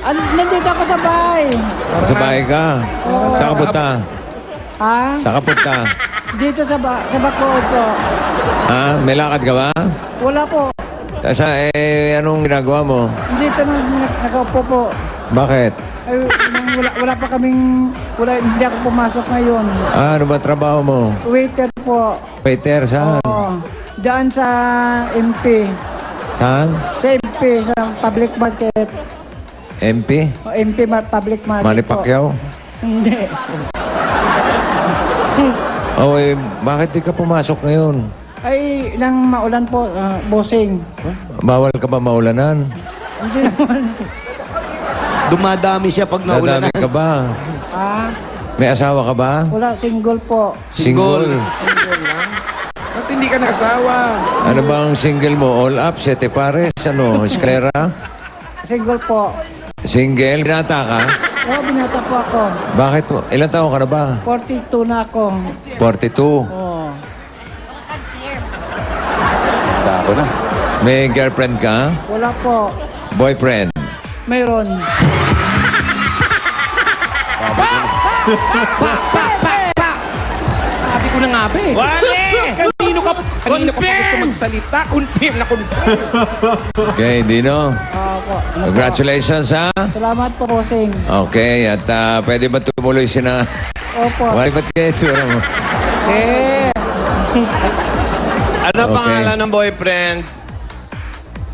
Nandito ako sa bahay. Sa bahay ka? Saan ka punta? Ha? Saan ka punta? Dito sa Bacoor po. Ha? May lakad ka ba? Wala po. Anong ginagawa mo? Dito na nakaupo po. Bakit? Ay, wala pa kaming... hindi ako pumasok ngayon. Ano ba trabaho mo? Waiter po. Waiter, saan? Oo. Daan sa MP. Saan? Sa MP, sa public market. MP? O, MP public market Manny po. Pacquiao? Hindi. Oh, bakit di ka pumasok ngayon? Ay, nang maulan po, bossing. Bawal ka ba maulanan? Hindi naman. Dumadami siya pag naulanan. Dadami ka ba? Ah, May asawa ka ba? wala, single po. Single. Ba't hindi ka nakasawa? Ano bang single mo? All up, sete pares, ano, esklera? Single po. Single? Binata ka? Oo, binata po ako. Bakit? Ilan taon ka na ba? 42 na ako. 42. Oo. Ako na. May girlfriend ka? Wala po. Boyfriend? Mayroon. Sabi ko na nga ba eh. Kanino ka pa gusto magsalita? Confirm na confirm. Okay, Dino. Opo. Ano po? Congratulations, ha? Salamat po, bossing. Okay, at pwede ba tumuloy sina... Opo. Wala ba't kaya itsura mo? Eh. Ano Okay. pangalan ng boyfriend?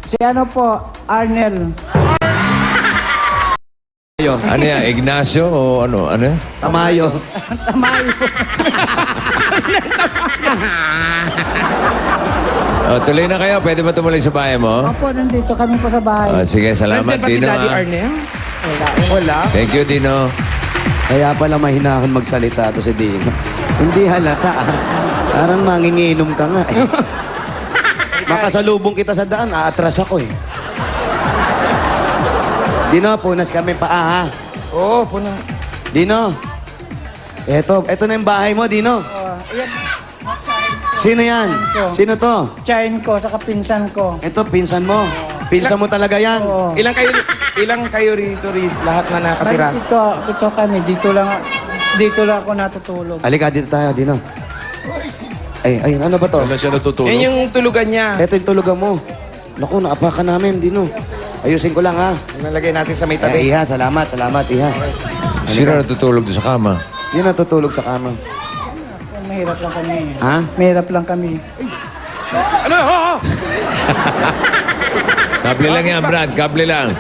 Si ano po, Arnel. Ano yan? Ignacio o ano? Ano yan? Tamayo. Tamayo. Tuloy na kayo. Pwede ba tumuloy sa bahay mo? Opo, nandito kami po sa bahay. Sige, salamat, Nandyan ba si Dino. Daddy ha? Arnel? Wala. Thank you, Dino. Kaya pala mahinahon magsalita to si Dino. Hindi halata ah. Parang manginginom ka nga eh. Makasalubong kita sa daan, aatras ako eh. Dino, punas kami paa ha. Oo, punang. Dino. Eto na yung bahay mo, Dino. Ayan, Sino yan? Sino to? chain ko, saka pinsan ko. Ito, pinsan mo. Pinsan mo talaga yan. Oo. Ilang kayo rito lahat na nakatira? Dito kami, dito lang ako natutulog. Halika, dito tayo, Dino. Ay, ano ba to? Kailan siya natutulog? Yan yung tulugan niya. Ito yung tulugan mo. Naku, naapakan namin, Dino. Ayusin ko lang, ha? Nalagay natin sa may Eh, tabi. Iha, salamat, iha. Sino natutulog doon sa kama? Di natutulog sa kama. Mahirap lang kami. Ha? Mahirap lang kami. Ano? Oo. Kable lang yan, Brad. Kable lang.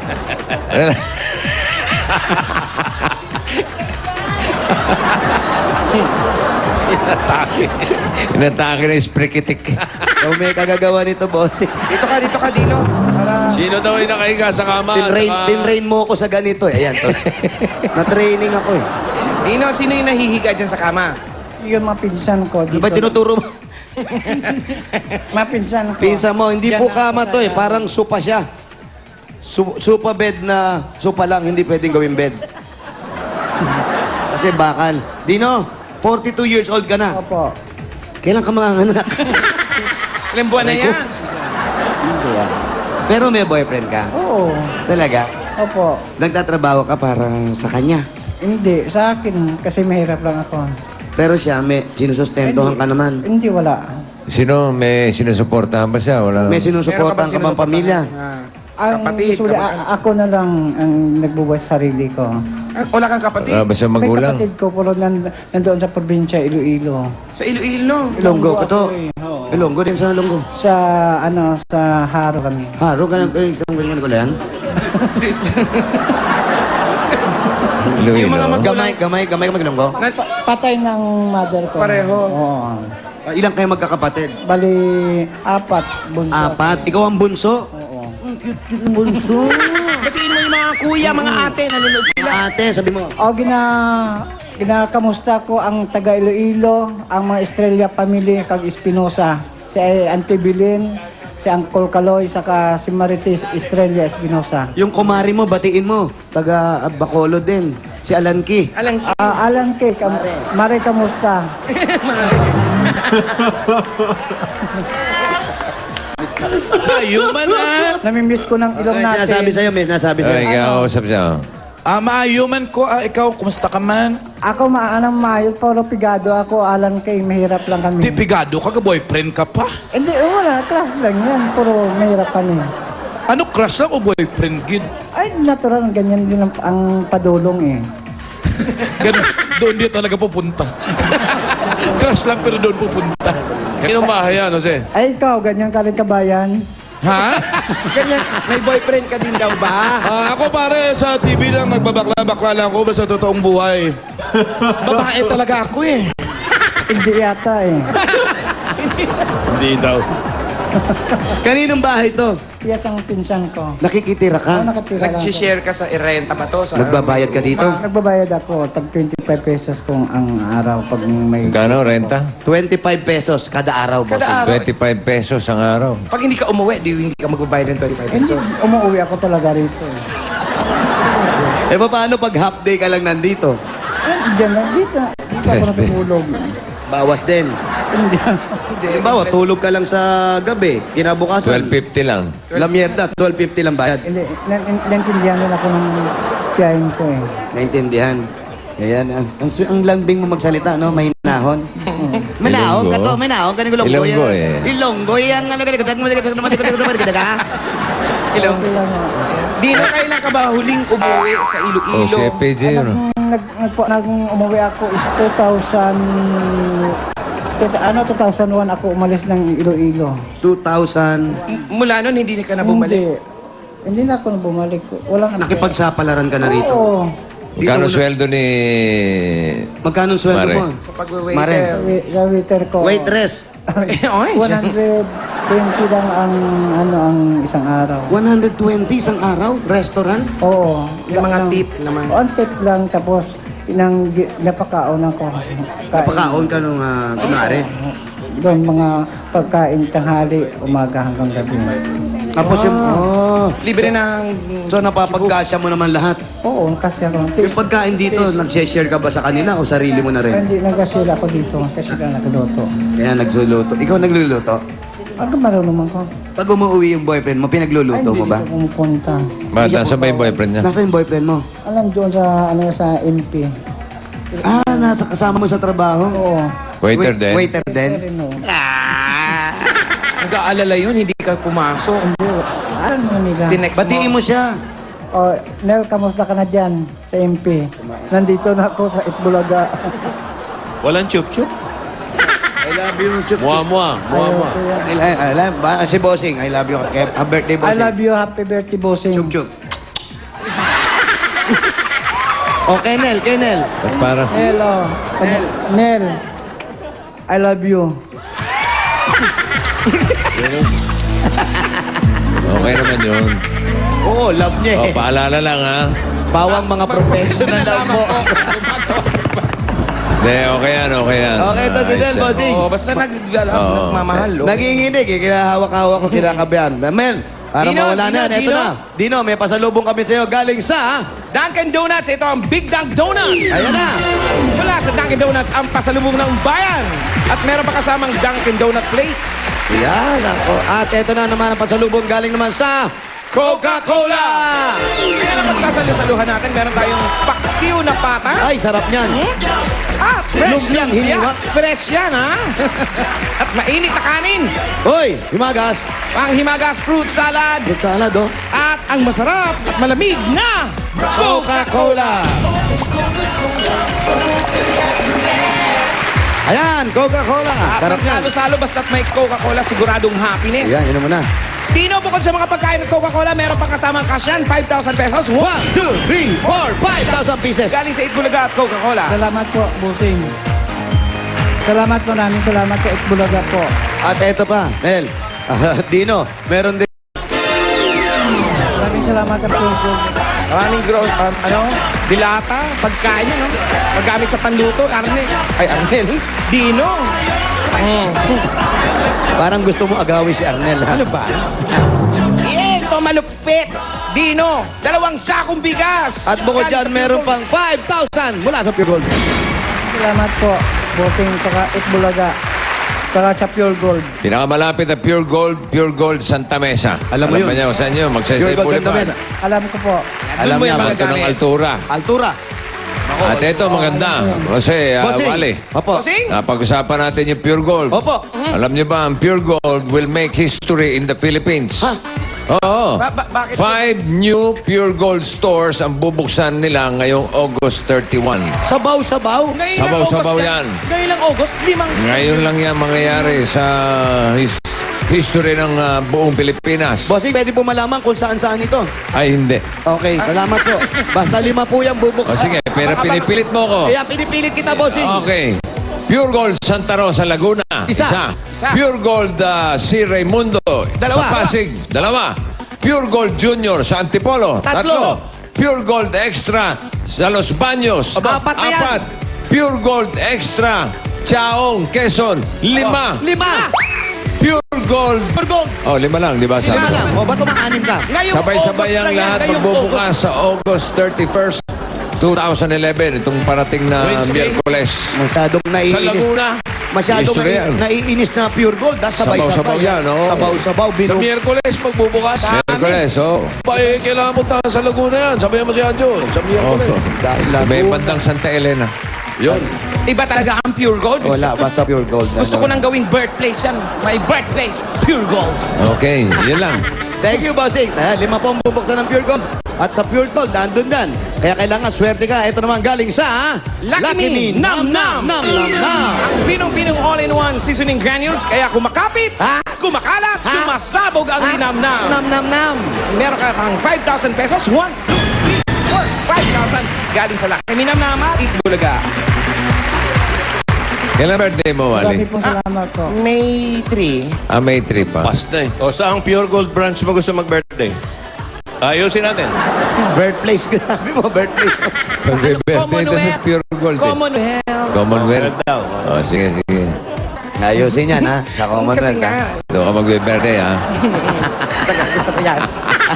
Inatake na yung sprikitik. Ikaw may kagagawa nito, boss. Dito ka, Dino. Para... Sino daw ay nakahiga sa kama? Tinrain mo ako sa ganito eh. Ayan, to. Na-training ako eh. Dino, sino yung nahihiga dyan sa kama? Yung mga pinsan ko. Di ba tinuturo mo? Mga pinsan ko. Pinsan mo, hindi Diyan po ako kama sa- to eh. Parang supa siya. Supa bed na supa lang, hindi pwedeng gawing bed. Kasi bakal. Dino, 42 years old ka na. Opo. Kailan ka manganganak? Ilang buwan na yan? Hindi ah. Pero may boyfriend ka? Oo. Talaga? Opo. Nagtatrabaho ka para sa kanya? Hindi, sa akin. Kasi mahirap lang ako. Pero siya, may sinusustentohan ka naman. Hindi, wala. Sino? May sinusuportahan ba siya? Wala. May sinusuportahan ka bang pamilya? Ang Kapatid, usually, kamag-anak. ako na lang ang nagbubuhat sa sarili ko. Wala kang kapatid? Wala ba siya May magulang? kapatid ko, pero nandoon sa probinsya, Iloilo. Sa Iloilo. Ilonggo ka to. ako eh. Oo. Ilonggo din sa Ilonggo. Sa, sa Haro kami. Haro, ganyan ko lang. Iloilo. Gamay ka Ilonggo. Patay ng mother ko. Pareho. Oo. Ilang kayo magkakapatid? Bali, 4, bunso. 4. Ikaw ang bunso? Oo. Ang cute ng bunso. Batiin mo yung mga kuya, mga ate, nanonood sila. Ate, sabi mo. O, ginakamusta ko ang taga Iloilo, ang mga Estrella family, kag Espinosa, si Auntie Bilin, si Uncle Kaloy, saka si Marites Estrella Espinosa. Yung kumari mo, batiin mo. Taga Bacolod din. Si Alan Key. Alan K. Mare, kamusta? Ayuman na. Namimiss ko ng ilong May natin. nasabi sa'yo, may nasabi sa'yo. Ay, kausap siya. Maayuman ko. Ikaw, kumusta ka man? Ako maanang mayo, pero pigado ako, Alan K. Mahirap lang kami. Di pigado ka, boyfriend ka pa. Hindi, wala. Class lang yan, pero mahirap kami. Ano, crush lang o boyfriend, gid? Ay, natural. Ganyan din ang padulong eh. Ganun, doon di talaga pupunta. Crush lang pero doon pupunta. Kanino bahay yan, Jose? Ay, ikaw, ganyan ka rin kabayan. Ha? Ganyan, may boyfriend ka din daw ba? Ako pare, sa TV lang nagbabakla-bakla lang ako sa totoong buhay. Babae talaga ako eh. Hindi yata eh. Hindi daw. Kaninong bahay to? Yes, ang pinsan ko. Nakikitira ka? Ako nakatira lang. Nag-share ka sa irenta ba to? Sa, Nagbabayad ka dito? Nagbabayad ako, tag 25 pesos kung ang araw pag may... Kano, renta? 25 pesos kada araw, boss. 25 pesos ang araw. Pag hindi ka umuwi, hindi ka magbabayad ng 25 Hindi, pesos. umuwi ako talaga rito. Eh, paano pag half day ka lang nandito? Diyan lang, dito. Dito ako natutulog. Bawas din. Hindi. Halimbawa, tulog ka lang sa gabi. Kinabukasan. 12.50 lang. La mierda, 12.50 lang bayad. Hindi, naintindihan nila ako ng tiyahin ko eh. Naintindihan. Ayan, ang lambing mo magsalita, no? May nahon. Manahon ka to, may nahon ka ni Ilonggo. Ilonggo, eh. Ilonggo, yan nga lagay. Ilong. Okay lang. Dino, kailan ka ba huling umuwi sa Oh, Iloilo? si FPJ yun. Nag umuwi ako is 2001 ako umalis ng Iloilo. 2000. Mula nun, hindi ka na bumalik. Hindi na ako na bumalik. Wala na. Nakipagsapalaran ka na rito. Oo. Magkano sweldo ni... Magkano sweldo Mare? mo? Sa pag-waiter. Mare. Sa waiter ko. Waitress. Oy, 120 lang ang isang araw. 120 isang araw? Restaurant? Oo. Yung mga tip naman. On tip lang tapos napakaon ako. Napakaon ka nung kunwari. Doon mga pagkain tanghali, umaga hanggang gabi. Tapos yung... Libre ng... So napapagkasya mo naman lahat. Oo, kasi ako. Yung pagkain dito, nag-share ka ba sa kanila o sarili mo na rin? Hindi, nag-share ako dito kasi lang nagluto. Kaya nagsuluto. Ikaw nagluluto? Ano marunong ako? Pag umuwi yung boyfriend mo, pinagluluto mo ba? Hindi ko pumupunta. Ba, nasa ba yung boyfriend niya? Nasaan yung boyfriend mo? Alam doon sa MP. Nasa kasama mo sa trabaho? Oo. Waiter din? Waiter din? Pero no. Nag-aalala yun, hindi ka pumasok. Hindi. Ano mo nila? Tinext Batiin mo siya. Oh, Nel, kamusta ka na dyan sa MP? Nandito na ako sa Itbulaga. Walang chup-chup. I love you. Chup. Muwa-muwa. Muwa-muwa. I love si Bossing. I love you. Happy birthday, I Bossing. love you. Happy birthday, bossing. Chup, chup. Okay, Nel. Kay Nel. At para... Nel, oh. Nel. Nel, I love you. Okay naman yun. Oo, love niya O, eh. paalala lang ha. Bawang mga professional love mo. Hindi, okay yan, okay yan. Okay, ito si Nel, Bossing. Oh, basta nagmamahal. Oh. Naginginig eh. Kinahawak-hawak ko, kinakabayan. Mel, para Dino, mawala na. Dino, Ito Dino. na. Dino, may pasalubong kami sa'yo galing sa... Dunkin' Donuts, ito ang Big Dunk Donuts. Ayan na. Mula sa Dunkin' Donuts, ang pasalubong ng bayan. At meron pa kasamang Dunkin' Donut plates. Yan ako. At ito na naman ang pasalubong galing naman sa Coca-Cola. Kaya naman sasalusaluhan natin, meron tayong paksiw na pata. Ay, sarap niyan. Fresh Lumpiang hiniwa. Fresh yan, ha? At mainit na kanin. Hoy, himagas. Ang himagas fruit salad. Fruit salad, oh. At ang masarap at malamig na Coca-Cola. Ayan, Coca-Cola. At Sarap ang yan. salo-salo basta't may Coca-Cola, siguradong happiness. Ayan, yun naman na. Tino, bukod sa mga pagkain at Coca-Cola, meron pang kasamang kasyan, 5,000 pesos. 1, 2, 3, 4, 5,000 pieces. Galing sa Itbulaga at Coca-Cola. Salamat po, bossing. Salamat po namin. Salamat sa Itbulaga po. At eto pa, Mel. Dino, meron din. Maraming salamat sa po. Maraming dilata, pagkain, no? Paggamit sa panluto, Arnel. Ay, Arnel. Dino. Parang gusto mo agawin si Arnel, ha? Ano ba? Ito malupit. Dino, 2 sakong bigas. At bukod Galing dyan, sa meron Pure pang 5,000 mula sa Pure Gold. Salamat po, bossing, saka Itbulaga, saka sa Pure Gold. Pinakamalapit na Pure Gold Santa Mesa. Alam mo yun. ba niya kung saan yun? Pure Magsasay Gold Santa Boulevard. Mesa. Alam ko po. Alam mo niya, yung mga Ito ng altura. Altura. At ito maganda. Kasi, Bossing. Wally, Opo. Bossing? pag-usapan natin yung Pure Gold. Opo. Alam niyo ba, ang Pure Gold will make history in the Philippines. Ha? Oo. Bakit? 5 new Pure Gold stores ang bubuksan nila ngayong August 31. Sabaw-sabaw. Ngayon lang Sabaw-sabaw August yan. Ngayon lang August, 5 Ngayon lang yan mangyayari sa history ng buong Pilipinas. Bossing, pwede po malaman kung saan-saan ito. Ay, hindi. Okay, salamat po. Basta 5 po yung bubuksan. O sige, pero pinipilit mo ko. Kaya pinipilit kita, bossing. Okay. Pure Gold Santa Rosa, Laguna. Isa. Pure Gold C. Raimundo. Dalawa. Sa Pasig. 2. Pure Gold Junior sa Antipolo. Tatlo. Pure Gold Extra sa Los Baños. Apat na yan. Pure Gold Extra Chaong, Quezon. 5. 5. Pure Gold. Pure Gold. Oh, 5 lang, di ba? Sabi Lima ko? lang. O, ba't umaanim ka? Ngayong Sabay-sabay August ang lang yan, lahat ngayong magbubukas sa August 31st, 2011. Itong parating na Miyerkules. Masyadong Sa naiinis. Laguna. Masyadong History yan. naiinis na Pure Gold. Sabay-sabay. Sabaw-sabaw yan, oh. Sabaw-sabaw. Sa Miyerkules, magbubukas. Miyerkules, oh. Ay, kailangan mo tayo sa Laguna yan. Sabihan mo si Anjo. Sa Miyerkules. Dahil May Laguna. bandang Santa Elena. Yun. Iba talaga ang Pure Gold. Wala, basta Pure Gold. Gusto ko nang gawing birthplace yan. My birthplace, Pure Gold. Okay, yun lang. Thank you, bossing. 5 po ang bubuksan ng Pure Gold. At sa Pure Gold, nandun dan. Kaya kailangan swerte ka. Ito naman galing sa... Lucky Me Nam Nam. Nam Nam Nam. Ang pinong-pinong all-in-one seasoning granules, kaya kumakapit, Ha? kumakalat, Ha? sumasabog ang linamnam. Nam Nam Nam. Meron ka pang 5,000 pesos. 1, 2, 3, 4, 5,000. Galing sa Lucky Me Nam Nam at Itbulaga. Kailan birthday mo, Marami Wally? pong salamat po. May 3. May 3 pa. Past na eh. O saang Pure Gold branch mo gusto mag-birthday? Ayusin natin. Birthplace ka. Sabi mo, birthplace. Birthday ito sa Pure Gold. Commonwealth. Commonwealth. daw. Oh, sige, sige. Ayusin yan, ha? Sa Kasi Commonwealth, nga, ha? Doon ka mag-birthday, ha? gusto ko yan.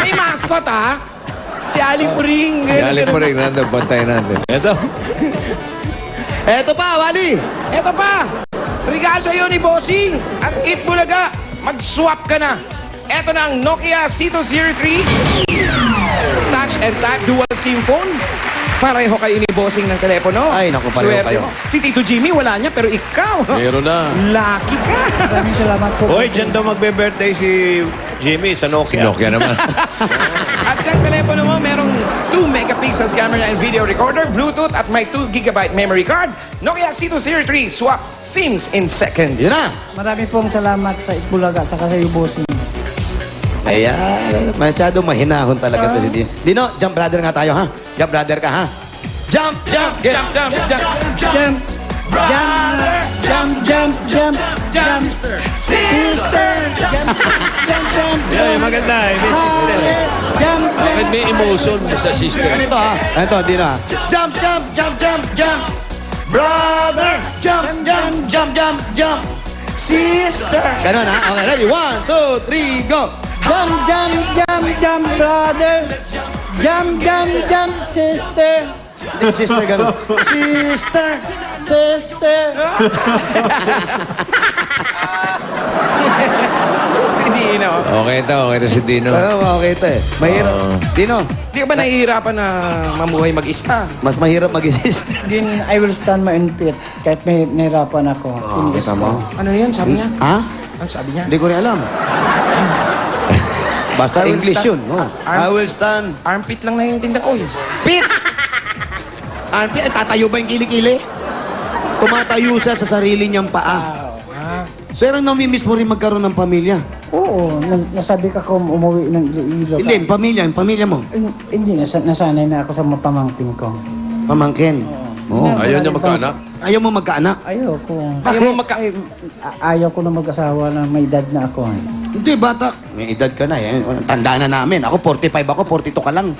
May mascot, ha? Si Aling Puring. Galing po rin, nandun, bantayan natin. Ito. Eto pa, Wally. Eto pa, regalo sa'yo ni Bossing at Itbulaga. Mag-swap ka na. Eto na ang Nokia C203 Touch and Tap Dual SIM phone. Pareho kayo ni Bossing ng telepono. Ay, naku, pareho Swerte kayo. mo. Si Tito Jimmy, wala niya, pero ikaw. Meron na. Lucky ka. Maraming salamat po. Hoy, dyan daw magbe-birthday si Jimmy sa Si Nokia. Nokia naman. At sa telepono mo, merong 2 megapixels camera and video recorder, Bluetooth, at may 2 gigabyte memory card. Nokia C203, swap SIMs in seconds. Yun na. Maraming pong salamat sa Itbulaga, saka sa iyo, bossing. Ayan, masyadong mahinahon talaga to si Dino. Dino, jump brother nga tayo, ha? Jump brother ka, ha? Jump, jump, get. Jump, jump, jump, Jump, jump, jump, jump, jump, sister, jump, jump, jump, Ay, maganda. May sister. jump, Bakit may emotion sa sister? Ganito, ha? Ito, Dino, ha? Jump, jump, jump, jump, jump. Brother, jump, jump, jump, jump, jump. Sister. Ganun, ha? Okay, ready? 1, 2, 3, go. jump, jump, jump, jump, brother, jump, jump, jump, sister, Hindi, sister, ganun. Sister. sister. Hindi, no? Okay ito si Dino. Okay ito, eh. Mahirap. Dino, Hindi ka ba nahihirapan na mamuhay mag-isa? mas mahirap mag-insist. Din, I will stand my own feet kahit may nahirapan ako. Tiniis kita ko. mo. Ano yun, sabi niya? Ha? Ano sabi niya? Hindi ko rin alam. Basta I will English stand- yun. No? I will stand. Armpit lang na yung tinda ko, eh. Pit! Armpit, tatayo ba yung kilikili? Tumatayo siya sa sarili niyang paa. Pero namimiss mo rin magkaroon ng pamilya. Oo, nasabi ka ko umuwi ng Iloilo. Hindi, yung pamilya mo. Hindi, nasanay na ako sa mga pamangkin ko. Pamangkin. Oo. Ayaw niya magkaanak? Ayaw mo magkaanak? Ayaw ko. Ayaw mo Ayaw ko na mag-asawa na may edad na ako. Hindi, bata. May edad ka na eh. Tanda na namin. Ako 45 ako, 42 ka lang.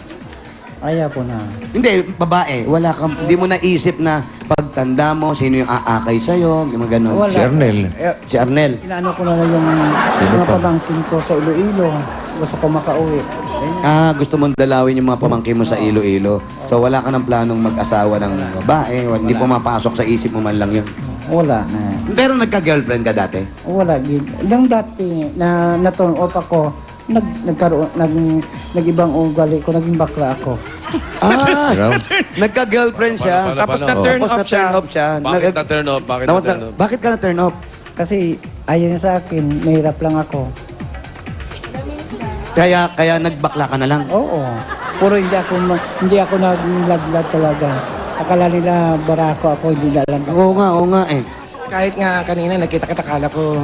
Ayaw ko na. Hindi, babae. Wala ka, hindi mo naisip na pag pagtanda mo, sino yung aakay sa'yo, yung mga ganun. Wala. Si Arnel. Si Arnel. Inaano ko na lang yung mga pa? pamangkin ko sa Iloilo. Gusto ko makauwi. Gusto mong dalawin yung mga pamangkin mo sa Iloilo. So wala ka ng planong mag-asawa ng babae, hindi pumapasok sa isip mo man lang yun. Wala na. Pero nagka-girlfriend ka dati? Wala. Yung dati na turn off ako, nag-ibang ugali ko, naging bakla ako. Ano? Nagka-girlfriend siya. Paano, Tapos paano? na-turn Tapos off siya. na-turn off siya. Bakit na-turn off? Bakit na-turn off? Bakit ka na-turn off? Kasi ayaw niya sa akin, mahirap lang ako. Kaya nagbakla ka na lang. Oo. Puro hindi ako naglaglag talaga. Akala nila barako ako, hindi na lang. Oo nga eh. Kahit nga kanina nakita kita, kala ko...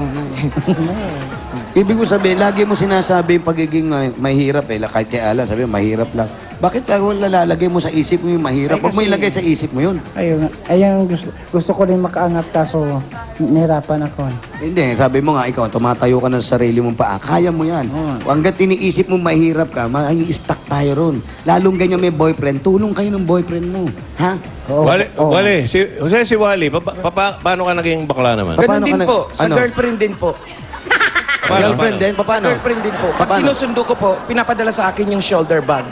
Ibig mo sabihin, lagi mo sinasabi yung pagiging mahirap eh. Kahit kay Alan, sabi mo, mahirap lang. Bakit lagi lalagay mo sa isip mo yung mahirap? Huwag mo ilagay sa isip mo yun. Ayun, gusto ko rin makaangat kaso nahirapan ako. Hindi, sabi mo nga, ikaw, tumatayo ka na sa sarili mong paa. Kaya mo yan. Hanggat iniisip mo mahirap ka, stuck tayo ron. Lalong ganyan may boyfriend, tulong kayo ng boyfriend mo. Ha? Wally, si Wally, paano ka naging bakla naman? Ganun din ka po. Sa ano? girlfriend din po. Girlfriend din? Paano? Girlfriend din po. Pag Paano? sinusundo ko po, pinapadala sa akin yung shoulder bag.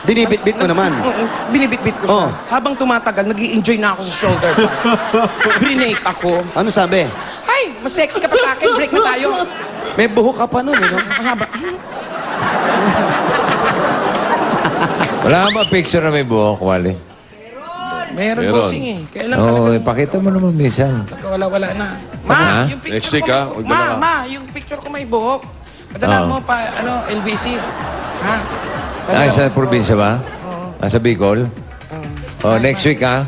Binibit-bit mo naman. Binibit-bit ko siya. Habang tumatagal, nag enjoy na ako sa shoulder bag. Brinake ako. Ano sabi? Ay, mas sexy ka pa sa akin. Break na tayo. May buhok ka pa nun, eh, no? Ang haba. Wala ka ba picture na may buhok, Wally? Meron bossing eh. Kailan Oo, talaga? ipakita mo naman minsan. Pagkawala-wala na. Ha? Ma, yung picture Next week, ko ha? may- Huwag na lang. Ma, yung picture ko may buhok. Padala Oo. mo pa, LBC. Ha? Ay, sa probinsya ba? Oo. Sa Bicol? Oh, next week, ha?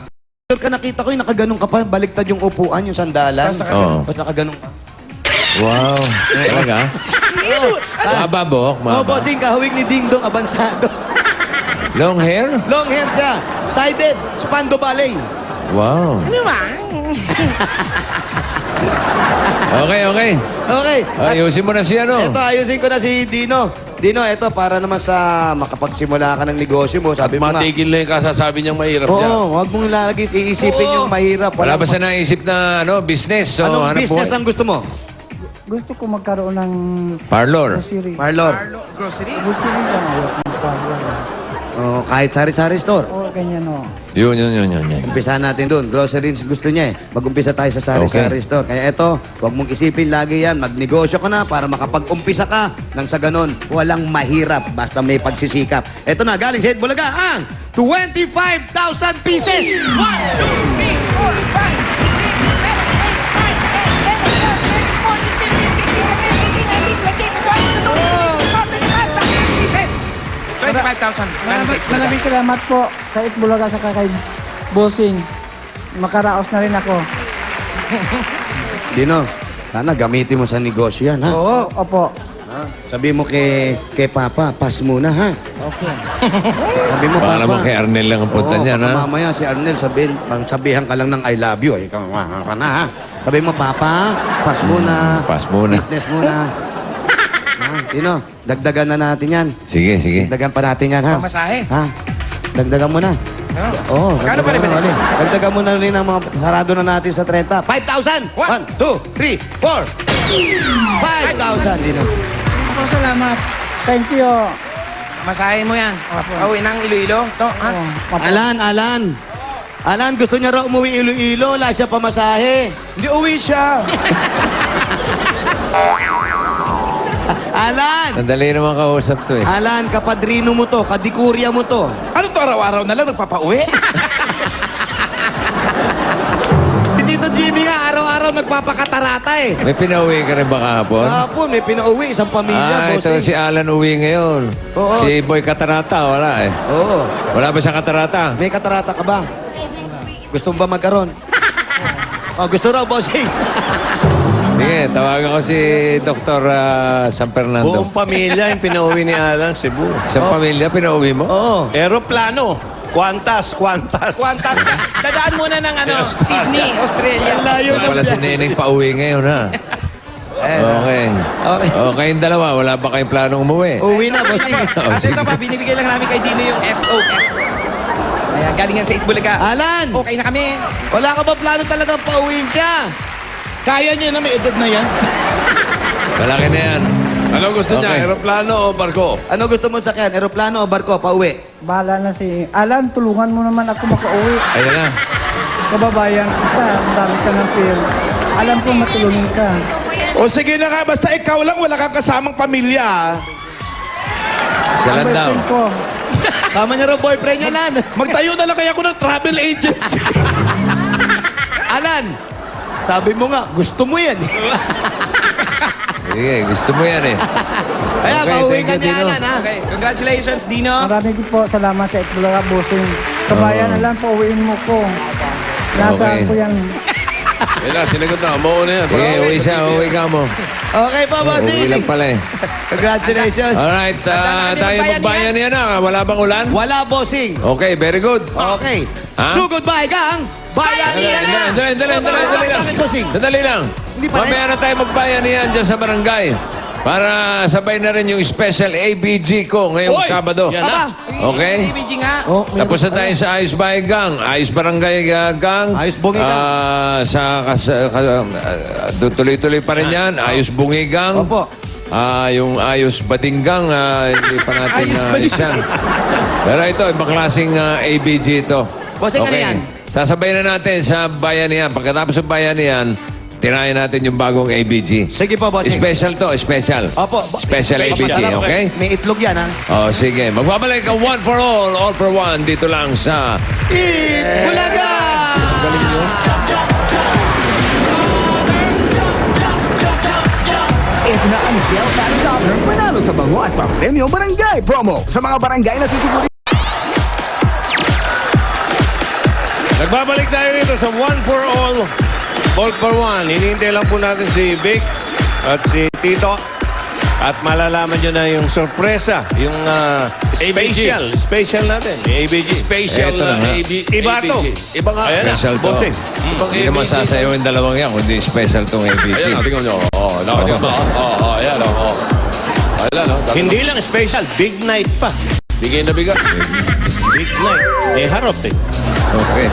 Ka nakita ko yung nakaganon ka pa, baliktad yung upuan, yung sandalan. Oo. Tapos nakaganon ka. Wow. Talaga? Maba buhok, Oh, maba. bossing, kahawig ni Ding Dong, abansado. Long hair? Long hair siya. Sided. Spando Ballet. Wow. Ano ba? Okay. Okay. Ayusin mo na si ano. Ito, ayusin ko na si Dino. Dino, ito, para naman sa makapagsimula ka ng negosyo mo, sabi mo nga. Matigil na yung kasasabi niyang mahirap Oo, niya. huwag mong ilalagay, iisipin yung mahirap. Wala ba siya naisip na business? So, Anong hanap business buhay? ang gusto mo? Gusto ko magkaroon ng Parlor. grocery. Marlor. Grocery? Grocery lang ayaw ng parlor. Oh, kahit sari-sari store. O, ganyan o. Yun. Umpisa natin doon. Groceries gusto niya eh. Mag-umpisa tayo sa sari-sari store. Kaya eto, huwag mong isipin lagi yan. Magnegosyo ka na para makapag-umpisa ka nang sa ganon. Walang mahirap basta may pagsisikap. Eto na, galing sa Bulaga, ang 25,000 pieces! 1, 2, 3, 4, 5, 25,000. Maraming salamat po sa Itbulaga sa kay Bossing. Makaraos na rin ako. Dino, sana gamitin mo sa negosyo yan, ha? Oo. Opo. Sabi mo kay Papa, pass muna, ha? Okay. Sabi mo, Baka Papa. naman kay Arnel lang ang punta Oo, niyan, baka ha? mamaya si Arnel sabihan ka lang ng I love you. Ikaw ka na, ha? Sabi mo, Papa, pass muna. Pass muna. Business muna. Ha? Dino, dagdagan na natin yan. Sige. Dagdagan pa natin yan, ha? Pamasahe. Ha? Dagdagan mo na. Oo, Magkano pa rin ba ulit. Dagdagan mo na rin ang mga sarado na natin sa 30. 5,000! 1, 2, 3, 4! 5,000, Dino. Opo, salamat. Thank you. Masahe mo yan. Pauwi ng Iloilo. To, ha? Alan, gusto niya raw umuwi Iloilo. Wala siya pamasahe. Hindi uwi siya. Alan! Sandali naman kausap to eh. Alan, kapadrino mo to, kadikurya mo to. Ano to, araw-araw na lang nagpapauwi? Si Tito Jimmy nga, araw-araw nagpapakatarata eh. May pinauwi ka rin ba kahapon? Kahapon, may pinauwi, isang pamilya, Ito bossing. si Alan uwi ngayon. Oo. Si Boy Katarata, wala eh. Oo. Wala ba siya Katarata? May katarata ka ba? Gusto mo ba magkaroon? Oh, gusto raw, bossing. Sige, tawagan ko si Dr. San Fernando. Buong pamilya yung pinauwi ni Alan, Cebu. Sa pamilya, pinauwi mo? Oo. Aeroplano. Qantas. Fantastic. Dadaan muna ng Sydney, Australia. Ang layo Ito pala si Neneng pauwi ngayon, ha? Okay. Okay. Kayong dalawa, wala ba kayong planong umuwi? Uwi na, bossing. At ito pa, binibigay lang namin kay Dino yung SOS. Ayan, galing yan sa Itbulaga. Alan! Okay na kami. Wala ka ba plano talagang pauwiin siya? Kaya niya na, may edad na yan. Malaki na yan. Ano gusto niya? Okay. Aeroplano o barko? Ano gusto mo sakyan? Aeroplano o barko? Pauwi? Bahala na si Alan, tulungan mo naman ako makauwi. Ayan na. Kababayan kita, ang dami ka ng pera. Alam ko matulungin ka. O sige na nga, basta ikaw lang, wala kang kasamang pamilya. Isa lang daw. Boyfriend ko. Tama niya raw boyfriend niya, Alan. Magtayo na lang kaya ako ng travel agency. Alan! Sabi mo nga, gusto mo yan. Sige, gusto mo yan eh. Kaya Okay, pauwi thank ka you, ni Dino. Alan, ha? Okay, congratulations, Dino. Marami din po salamat sa Itbulaga Bossing. Kabayan, Alan, pauwiin mo ko. Nasaan Okay. ko yan? Wala, sinagot na. Umuo na yan. Sige, uwi siya, uwi ka mo. Okay po, Uwi bossing. lang pala eh. Congratulations. Alright, tayo magbayan yan na. Wala bang ulan? Wala, bossing. Okay, very good. Okay. Ha? So, goodbye, gang. Bayan niya na. Dali lang. Bossing. Sandali lang. Hindi pa rin. Mamaya na tayo magbayan niyan dyan sa barangay. Para sabay na rin yung special ABG ko ngayong Sabado. Aba. Okay? BBG nga. Tapos na tayo sa Ayos Bahay Gang. Ayos Barangay Gang. Ayos Bungi Gang. Tuloy-tuloy pa rin yan. Ayos Bungi Gang. Opo. Yung Ayos Badinggang, hindi pa natin Ayos ayos yan. Pero ito, ibang klaseng ABG ito. Bossing, ano yan? Sasabay na natin sa bayanihan. Pagkatapos ng bayanihan, tirayan natin yung bagong ABG. Sige po, bossing. Special to, special. Opo. Special ABG, Masarap. okay? May itlog yan, ha? Oh, sige. Magbabalik ang one for all for one dito lang sa Itbulaga! Ito na ang Del Paris Offer, panalo sa bango at papremyo barangay promo sa mga barangay na susuguri. Nagbabalik tayo rito sa One for All for One. Hinihintay lang po natin si Vic at si Tito. At malalaman nyo na yung sorpresa, yung special natin, yung ABG. Special Eto na nga. Iba to. Iba nga. Ayan na, special to. bossing. Ibang Hindi naman ABG. sasayaw yung dalawang yan, kundi special tong ABG. Ayan, tingnan nyo. Nakakita mo. Ayan, Ayan, Hindi lang special, big night pa. Bigay na bigat. Big night. Eh, harap eh. Okay.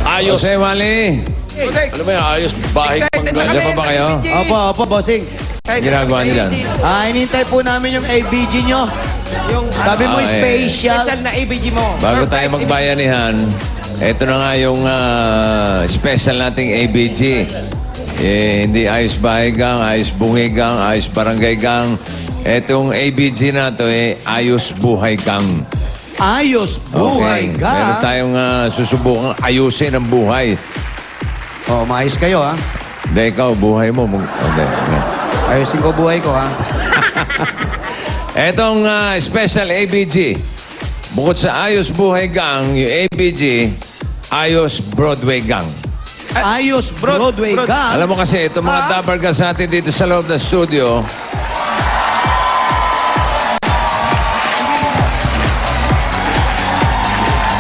Ayos. Jose Wally, Ano ba yan? Ayos. Bahay Excited na panggal. kami Diyan pa ba sa kayo? BBG. Opo, bossing. Excited ginagawa na kami niyo sa dyan? ABG. Hinintay po namin yung ABG nyo. Yung Sabi mo, special. special na ABG mo. bago Surprise tayo ABG. magbayanihan, ito na nga yung special nating ABG. Hindi Ayos Bahay Gang, Ayos Bungi Gang, Ayos Barangay Gang. Itong ABG na to Ayos Buhay Gang. Ayos, buhay Okay. ka. Meron tayong susubukang ayusin ang buhay. Oh, maayos kayo, ha? Hindi, ikaw, buhay mo. Okay. Ayusin ko buhay ko, ha? Etong special ABG, bukod sa Ayos Buhay Gang, yung ABG, Ayos Broadway Gang. Ayos, Broadway ka. Alam mo kasi, itong mga dabargas natin dito sa loob ng studio,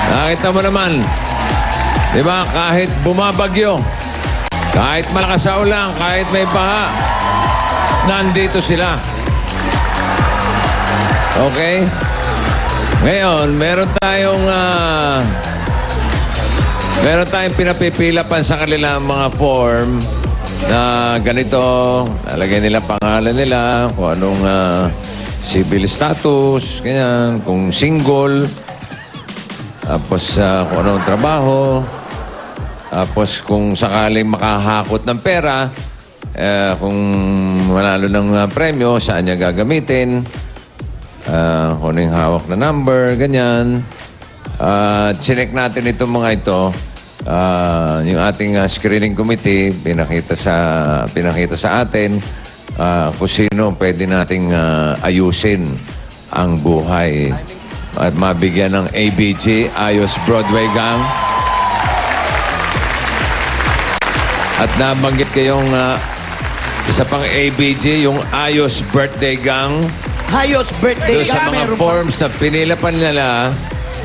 nakita mo naman, di ba, kahit bumabagyo, kahit malakas sa ulan, kahit may baha, nandito sila. Okay? Ngayon, meron tayong pinapipilapan sa kanilang mga form na ganito, lalagay nila pangalan nila, kung anong civil status, ganyan, kung single, tapos kung anong trabaho, tapos kung sakaling makahakot ng pera, kung manalo ng premyo, saan niya gagamitin, kung ano yung hawak na number, ganyan. Chinek natin itong mga ito. Yung ating screening committee, pinakita sa atin kung sino pwede nating ayusin ang buhay at mabigyan ng ABG, Ayos Broadway Gang. At nabanggit kayong isa pang ABG, yung Ayos Birthday Gang. Ayos, birthday Doon ka. sa mga Meron pa. forms na pinilapan nila,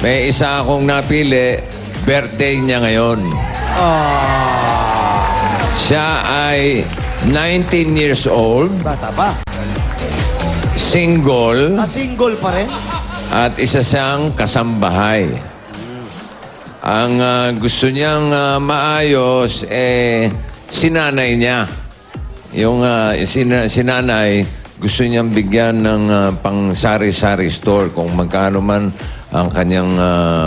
may isa akong napili, birthday niya ngayon. Siya ay 19 years old, Bata pa. single, Single pa rin. At isa siyang kasambahay. Ang gusto niyang maayos, sinanay niya. Yung sinanay, gusto niyang bigyan ng pang sari-sari store kung magkano man ang kanyang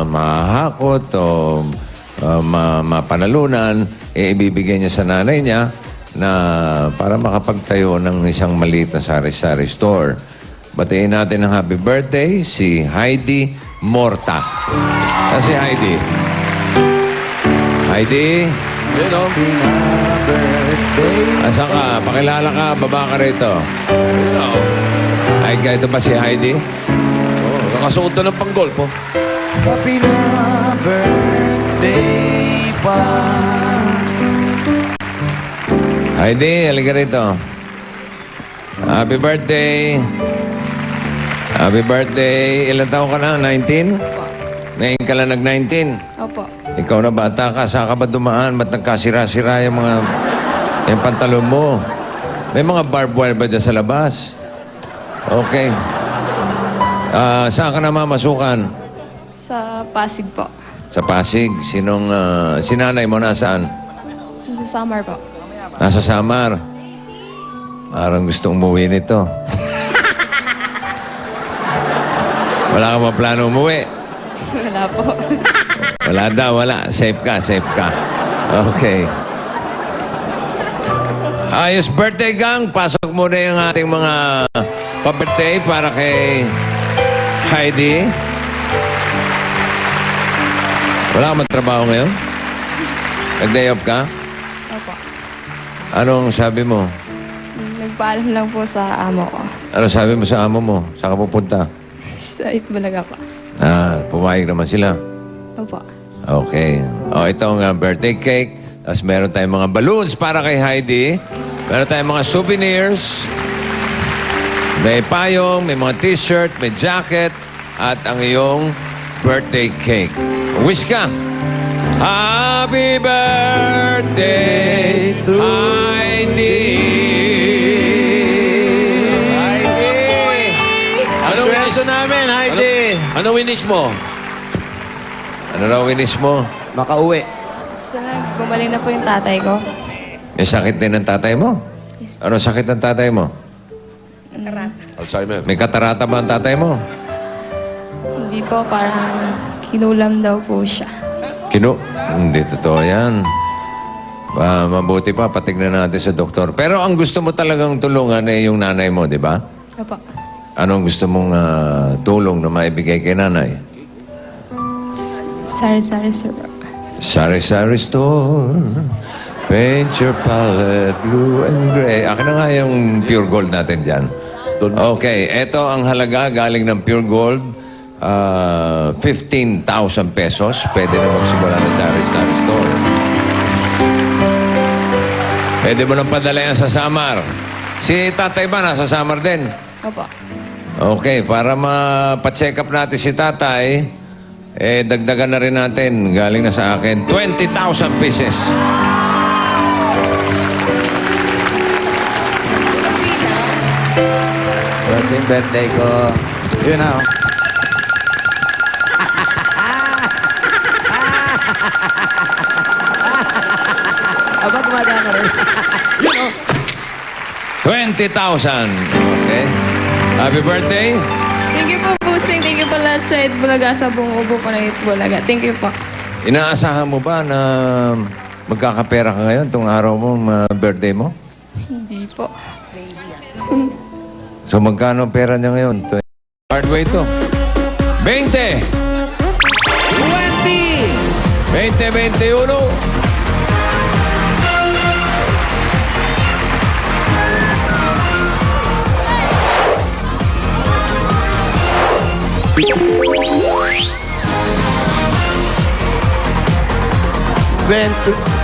mahahakot o mapanalunan, ibibigay niya sa nanay niya na para makapagtayo ng isang maliit na sari-sari store. Batiin natin ng happy birthday si Heidi Morta. Si Heidi. Heidi. Yun o. Asan ka? Pakilala ka, baba ka rito. Yun o. Ay, ito ba si Heidi? Oh, nakasuot na ng pang-golf oh. Happy na birthday pa. Heidi, halika rito. Happy birthday. Happy birthday. Ilan taon ka na? 19? Ngayon ka lang nag-19? Opo. Ikaw na bata ka. Saan ka ba dumaan? Ba't nagkasira-sira yung yung pantalon mo? May mga barbed wire ba dyan sa labas? Okay. Saan ka na mamasukan? Sa Pasig po. Sa Pasig. Sinanay mo nasaan? Sa Samar po. Nasa Samar. Parang gusto umuwi nito. Wala ka ba plano umuwi? Wala po. Wala daw, wala. Safe ka, safe ka. Okay. Ayos, birthday gang. Pasok muna yung ating mga pa-birthday para kay Heidi. Wala ka magtrabaho ngayon? Nag-day off ka? Opo. Anong sabi mo? Nagpaalam lang po sa amo ko. Ano sabi mo sa amo mo? Saan ka pupunta? Sa Itbulaga po. Pumayag naman sila. Opo. Okay. Ito ang birthday cake. Tapos meron tayong mga balloons para kay Heidi. Meron tayong mga souvenirs. May payong, may mga t-shirt, may jacket, at ang iyong birthday cake. Wish ka. Happy birthday to Heidi. Ang sweldo namin, Heidi. Ano wish mo? Ano raw wish mo? Makauwi. Sana gumaling na po yung tatay ko. May sakit din ng tatay mo? Yes. Ano sakit ng tatay mo? Alzheimer. May katarata ba ang tatay mo? Hindi po, parang kinulam daw po siya. Hindi totoo yan. Mabuti pa, patignan natin sa doktor. Pero ang gusto mo talagang tulungan ay yung nanay mo, di ba? Opo. Anong gusto mong tulong na maibigay kay nanay? Sari-sari sir. Sari-sari store. Paint your palette blue and gray. Akin na nga yung pure gold natin dyan. Okay, eto ang halaga galing ng pure gold. 15,000 pesos. Pwede na magsimula na sari-sari store. Pwede mo nang padala yan sa Samar. Si tatay ba nasa Samar din? Opo. Okay, para ma-check up natin si tatay, dagdagan na rin natin. Galing na sa akin, 20,000 pieces. Birthday ko. Yun na, oh. Aba, gumagana rin. Yun, oh. 20,000. Okay. Happy birthday. Thank you po, Busing. Thank you po lahat sa Itbulaga, sa buong ubo po ng Itbulaga. Thank you po. Inaasahan mo ba na magkakapera ka ngayon itong araw mo, birthday mo? Hindi po. So magkano ang pera niya ngayon? Hard way to. 20! 20! 20, 21!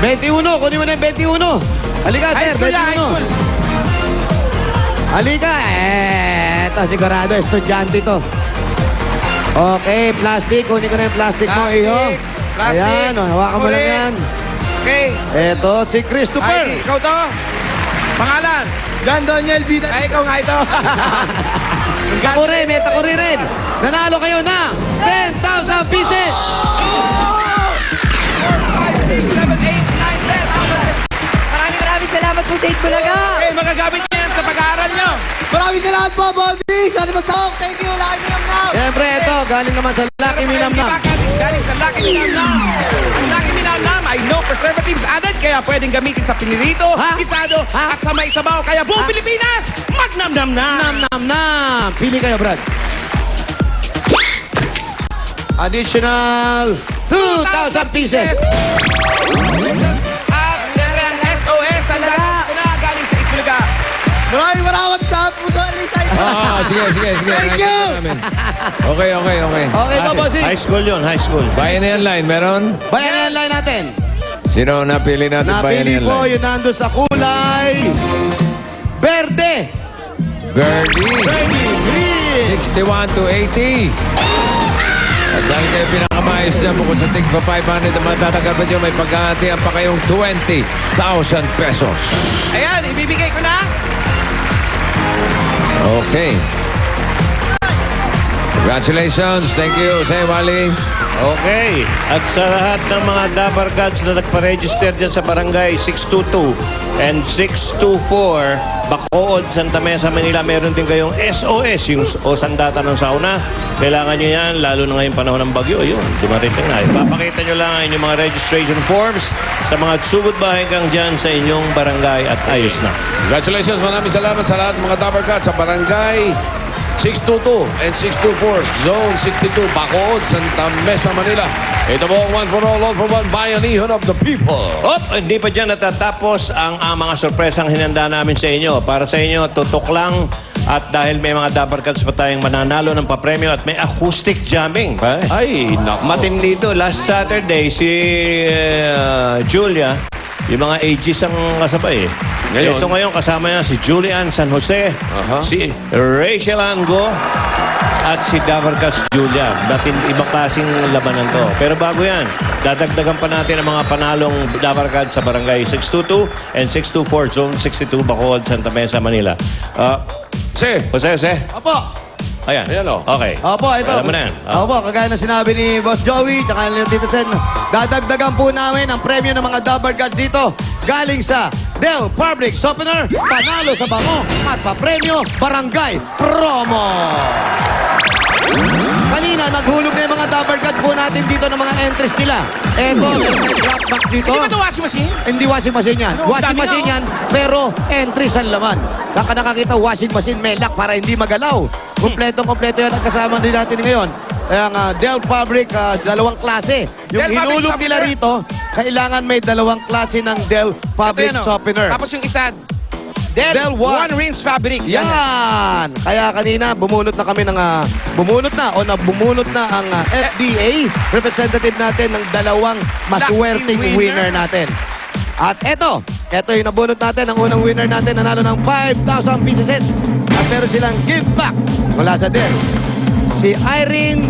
$21. Kunin mo na yung 21. Halika, High sir. school yan, high 21. school. Halika. Ito, sigurado. Estudyante to. Okay, plastic. Kunin ko na yung plastic mo, Plastic. iho. Plastic. Ayan, hawakan mo lang Kunin. yan. Okay. Ito, si Christopher. Heidi, ikaw to? Pangalan? John Daniel Vida. Ay, ikaw nga ito. Takuri, may takuri rin. nanalo kayo ng 10,000 pieces! 5, 6, 7, 8, 9, 10. Maraming salamat po sa 8 Bulaga. Okay, magagamit niyo yan sa pag-aaral niyo. Maraming salamat po, Baldi. Sana magsahok. Thank you. Laki Minamnam. Siyempre, ito, galing naman sa Lucky Minamnam. Galing sa Lucky Minamnam. Ang Lucky Minamnam ay no preservatives added, kaya pwedeng gamitin sa pinirito, gisado, at sa may sabaw. Kaya buong Pilipinas, magnamnam na! Nam. Pili kayo, Brad. Additional 2,000 pieces. At syempre ang SOS, ang lahat ko na galing sa Itbulaga. Maraming salamat po sa Alisay. Sige. Thank you. Okay. Okay pa, bossing. High school yun, high school. Bayanihan line, meron? Bayan line natin. Sino napili natin Napili Bayanihan ko line? yung nando sa kulay Berde. Birdie. Green. 61 to 80. At dahil kayo pinakamayos niya, bukod sa tig pa 500 na matatagarpan nyo, may pag-aatihan pa kayong 20,000 pesos. Ayan, ibibigay ko na. Okay. Congratulations. Thank you, Sir Wally. Okay. At sa lahat ng mga Dabar Gods na nagpa-register dyan sa barangay 622 and 624, Bacood, Santa Mesa, Manila, meron din kayong SOS, yung o sandata ng sauna. Kailangan nyo yan, lalo na ngayong panahon ng bagyo. Ayun, dumarating na. Ipapakita nyo lang ang inyong mga registration forms sa mga sugod bahay kang dyan sa inyong barangay at ayos na. Congratulations, maraming salamat sa lahat ng mga Dabar Cats sa barangay 622 and 624, Zone 62, Bacood, Santa Mesa, Manila. Ito po ang one for all for one, bayanihan of the people. Hindi pa dyan natatapos ang mga sorpresang hinanda namin sa inyo. Para sa inyo, tutok lang. At dahil may mga Dabar Cats pa tayong mananalo ng papremyo at may acoustic jamming. Ay, naku. Matindi ito. Last Saturday, si Julia, yung mga ages ang kasabay eh. Ngayon? Ito ngayon, kasama niya si Julian San Jose, Aha. si Rachel Ango, at si Dabar Cats Julia. Ibang klaseng labanan to. Pero bago yan, dadagdagan pa natin ang mga panalong Dabar Cats sa barangay 622 and 624, Zone 62, Bacood, Santa Mesa, Manila. Jose. Opo. Ayan. Ayan o. Okay. Opo, ito. Alam mo na yan. Opo, kagaya na sinabi ni Boss Joey, tsaka ni Tito Sen, dadagdagan po namin ang premyo ng mga Dabar Gods dito. Galing sa Del Public Softener, panalo sa bango at papremyo Barangay Promo. Kanina, naghulog na yung mga Dabar Gods po natin dito ng mga entries nila. Eto, meron may drop box dito. Hindi ba ito washing machine? Hindi washing machine yan. No, Washing dami machine na, yan, pero entries ang laman. Saka nakakita washing machine may lock para hindi magalaw. Kompleto yan ang kasama din natin ngayon. Ang Del Fabric, dalawang klase. Yung Del Fabric hinulog nila softener. rito, kailangan may dalawang klase ng Del Fabric Ito yan, oh. Softener. Tapos yung isa, Del Del One Rinse Fabric. Yan! Kaya kanina, bumunot na kami ng... bumunot na ang FDA representative natin ng dalawang maswerteng Lucky winner winners. natin. At eto yung nabunot natin, ang unang winner natin, nanalo ng 5,000 pieces. At meron silang give back mula sa Del. Si Irene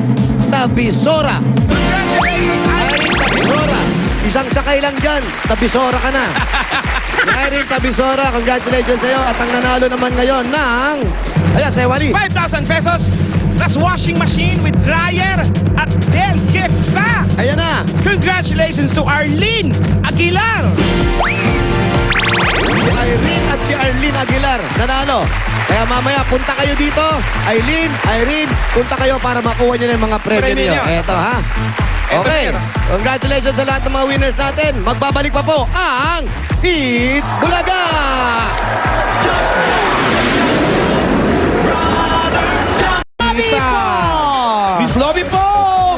Tabisora. Congratulations, Irene Tabisora. Isang sakay lang dyan, Tabisora ka na. Si Irene Tabisora, congratulations sa'yo. At ang nanalo naman ngayon ng... Ayan, Sir Wally. 5,000 pesos plus washing machine with dryer at Del gift back. Ayan na. Congratulations to Arlene Aguilar. Si Irene at si Arlene Aguilar, nanalo. Kaya mamaya, punta kayo dito. Irene, punta kayo para makuha nyo na yung mga premyo Premyo niyo. niyo. Eto, ha? Eto Okay. na yan. Congratulations sa lahat ng mga winners natin. Magbabalik pa po ang Eat Bulaga! Miss Lobby po!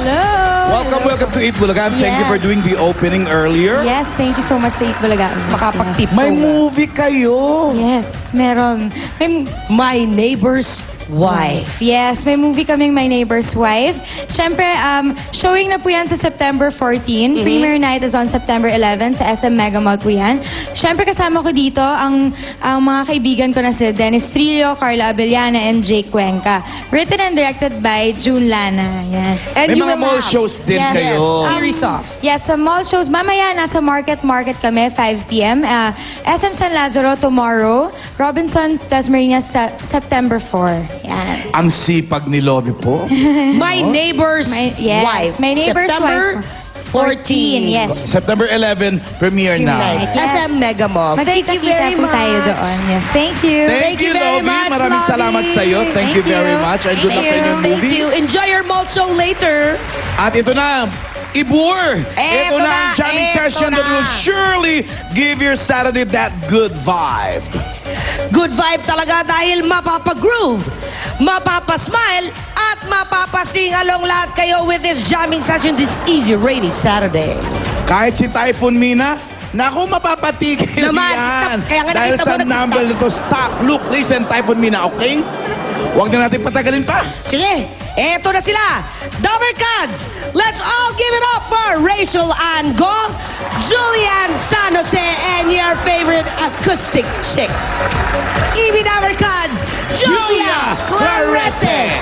Hello! Welcome to Eat Bulaga. Thank you Yes. for doing the opening earlier. Yes, thank you so much sa Eat Bulaga. Makapag-tip May movie kayo. Yes, meron. May My Neighbor's Wife. Yes, may movie kaming My Neighbor's Wife. Siyempre, showing na po yan sa September 14. Premiere night is on September 11 sa SM Mega Mall po yan. Siyempre, kasama ko dito ang mga kaibigan ko na si Dennis Trillo, Carla Abellana, and Jake Cuenca. Written and directed by June Lana. Yan. And May you mga will mall have shows din Yes. kayo. series of. Yes, sa mall shows. Mamaya, nasa Market kami, 5 p.m. SM San Lazaro tomorrow. Robinson's Dasmariñas sa September 4. Yan. Ang sipag ni Lovie po. My Neighbor's Yes, Wife. My Neighbor's September Wife. 14, yes. September 11, premiere na. Right. Nasa Mega Mall. Thank you very po much. tayo doon. Yes, thank you. Thank you, very Lovie. much, Maraming Lovie. salamat sa iyo. Thank you very much. And good luck sa inyong Thank movie. you. Enjoy your malt show later. At ito na, Ibur. Ito na ang jamming eto session that na. will surely give your Saturday that good vibe. Good vibe talaga dahil mapapa-groove, mapapa-smile, at mapapasing along lahat kayo with this jamming session this easy rainy Saturday. Kahit si Typhoon Mina, naku, mapapatigil Naman, yan. stop. Kaya nga Dahil nakita sa mo, nag-stop. number nito, stop, look, listen, Typhoon Mina, okay? Huwag na natin patagalin pa. Sige, eto na sila. Dabber Cats, let's all give it up for Rachel Ango, Julian San Jose, and your favorite acoustic chick. Ibi Dabber Cats, Julia Clarete.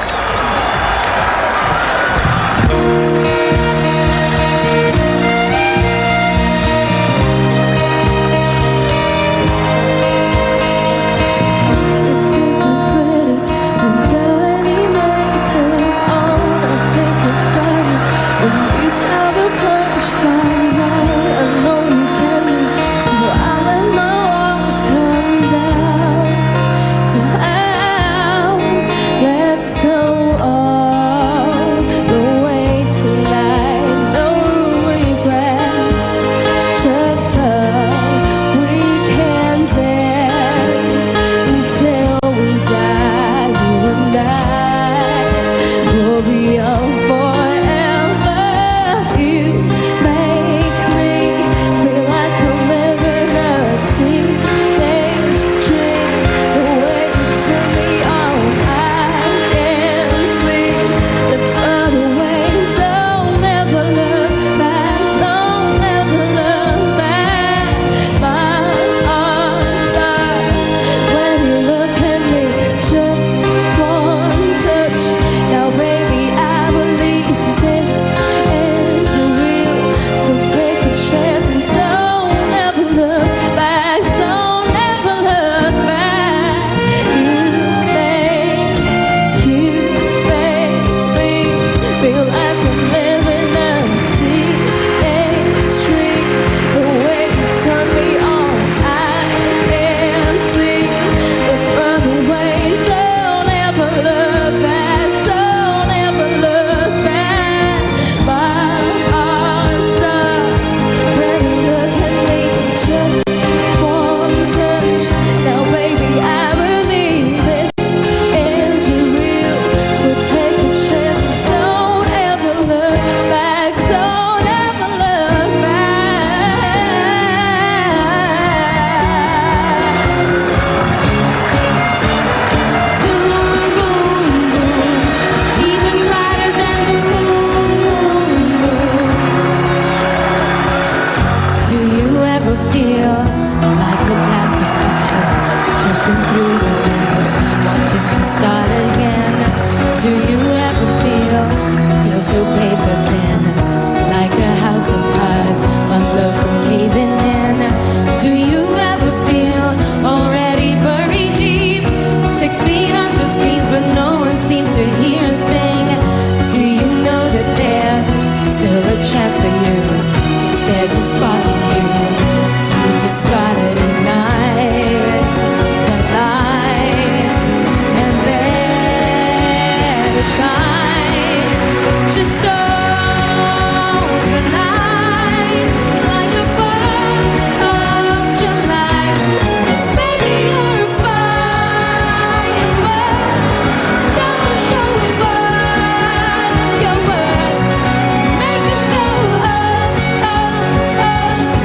Let's go all the way tonight. No regrets, just love. We can dance until we die. You and I will be young forever. You make me feel like I'm living a teenage dream. The way you turn me on, I can't sleep. Let's run away. Don't ever look back. Don't ever look back. My heart stops when you look at me. Just one touch. Now, baby, I believe this is real. So take a chance and don't ever look back. Don't ever look back. You make me feel like I'm living a teenage dream. The way you turn me on, I can't sleep. Let's run away. Don't ever look back. Don't ever look back. My heart stops when you look at me. Just one touch. Now, baby, I believe this is real. So take a chance and don't ever look back. Don't ever look back. Boom, boom, boom. Even brighter than the moon. Do you ever feel like a plastic bottle drifting through the air, wanting to start again? Do you ever feel so paper thin, like a house of cards, one love from caving in? Do you ever feel already buried deep, 6 feet under screams, but no one seems to hear a thing? Do you know that there's still a chance for you? 'Cause there's a spark in you. You just gotta ignite the light and let it shine. Just hold the night like a 4th of July. 'Cause baby, you're a firework. Come and show me what you're worth. Make 'em go up, up, up.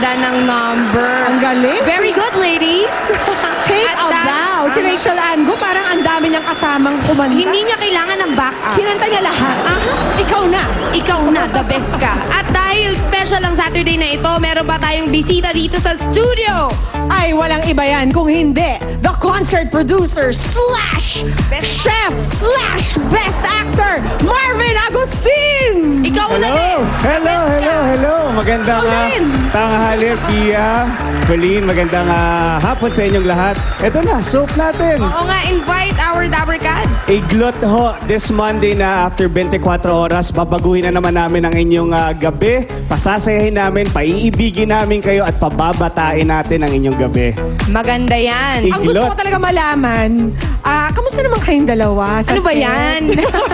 ganda ng number. Ang galing. Very good, ladies. Take At a dahil- bow. Si Rachel Ango, parang ang dami niyang kasamang kumanta. Hindi niya kailangan ng backup. Kinanta niya lahat. Ikaw na. Ikaw na, the best ka. At dahil special ang Saturday na ito, meron pa tayong bisita dito sa studio. Ay, walang iba yan kung hindi. The concert producer slash chef slash best actor, Marvin Agustin! Ikaw na din. Hello. Magandang tanghali, Pia, Colleen. Magandang hapon sa inyong lahat. Ito na, soap natin. Oo nga, invite our Dabbercats. Iglot ho, this Monday na after 24 oras, babaguhin na naman namin ang inyong gabi. Pasasayahin namin, paiibigin namin kayo at pababatain natin ang inyong gabi. Maganda yan. Ang gusto ko talaga malaman, kamusta naman kayong dalawa sa Ano ba set? yan?